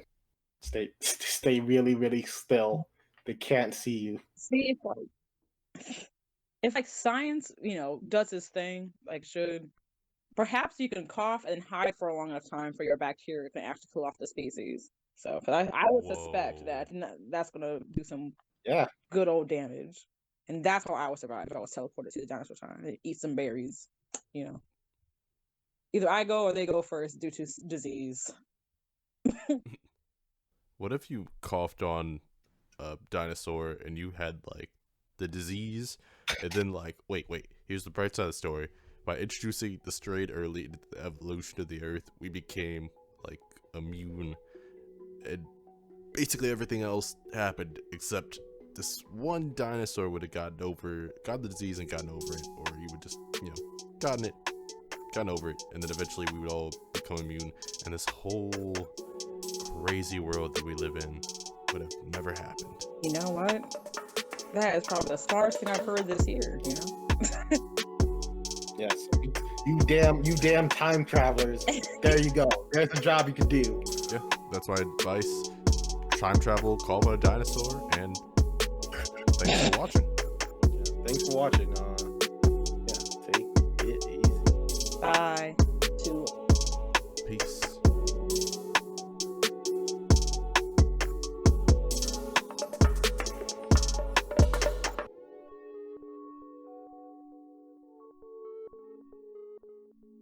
[SPEAKER 3] Stay really, really still. They can't see you.
[SPEAKER 4] See, if like science, does its thing, like should perhaps you can cough and hide for a long enough time for your bacteria to actually kill off the species. So, 'cause I would suspect that that's gonna do some good old damage, and that's how I would survive if I was teleported to the dinosaur time and eat some berries. Either I go or they go first due to disease.
[SPEAKER 2] What if you coughed on a dinosaur and you had like the disease, and then like wait, here's the bright side of the story. By introducing the strain early in the evolution of the Earth, we became like immune, and basically everything else happened except this one dinosaur would have got the disease and gotten over it, or you would just gotten over it, and then eventually we would all become immune, and this whole crazy world that we live in would have never happened.
[SPEAKER 4] You know what? That is probably the smartest thing I've heard this year.
[SPEAKER 3] Yes. You damn time travelers. There you go. There's a job you can do.
[SPEAKER 2] Yeah, that's my advice. Time travel, call it a dinosaur, and thanks for watching.
[SPEAKER 3] Thanks for watching. Take it easy.
[SPEAKER 4] Bye.
[SPEAKER 2] Peace.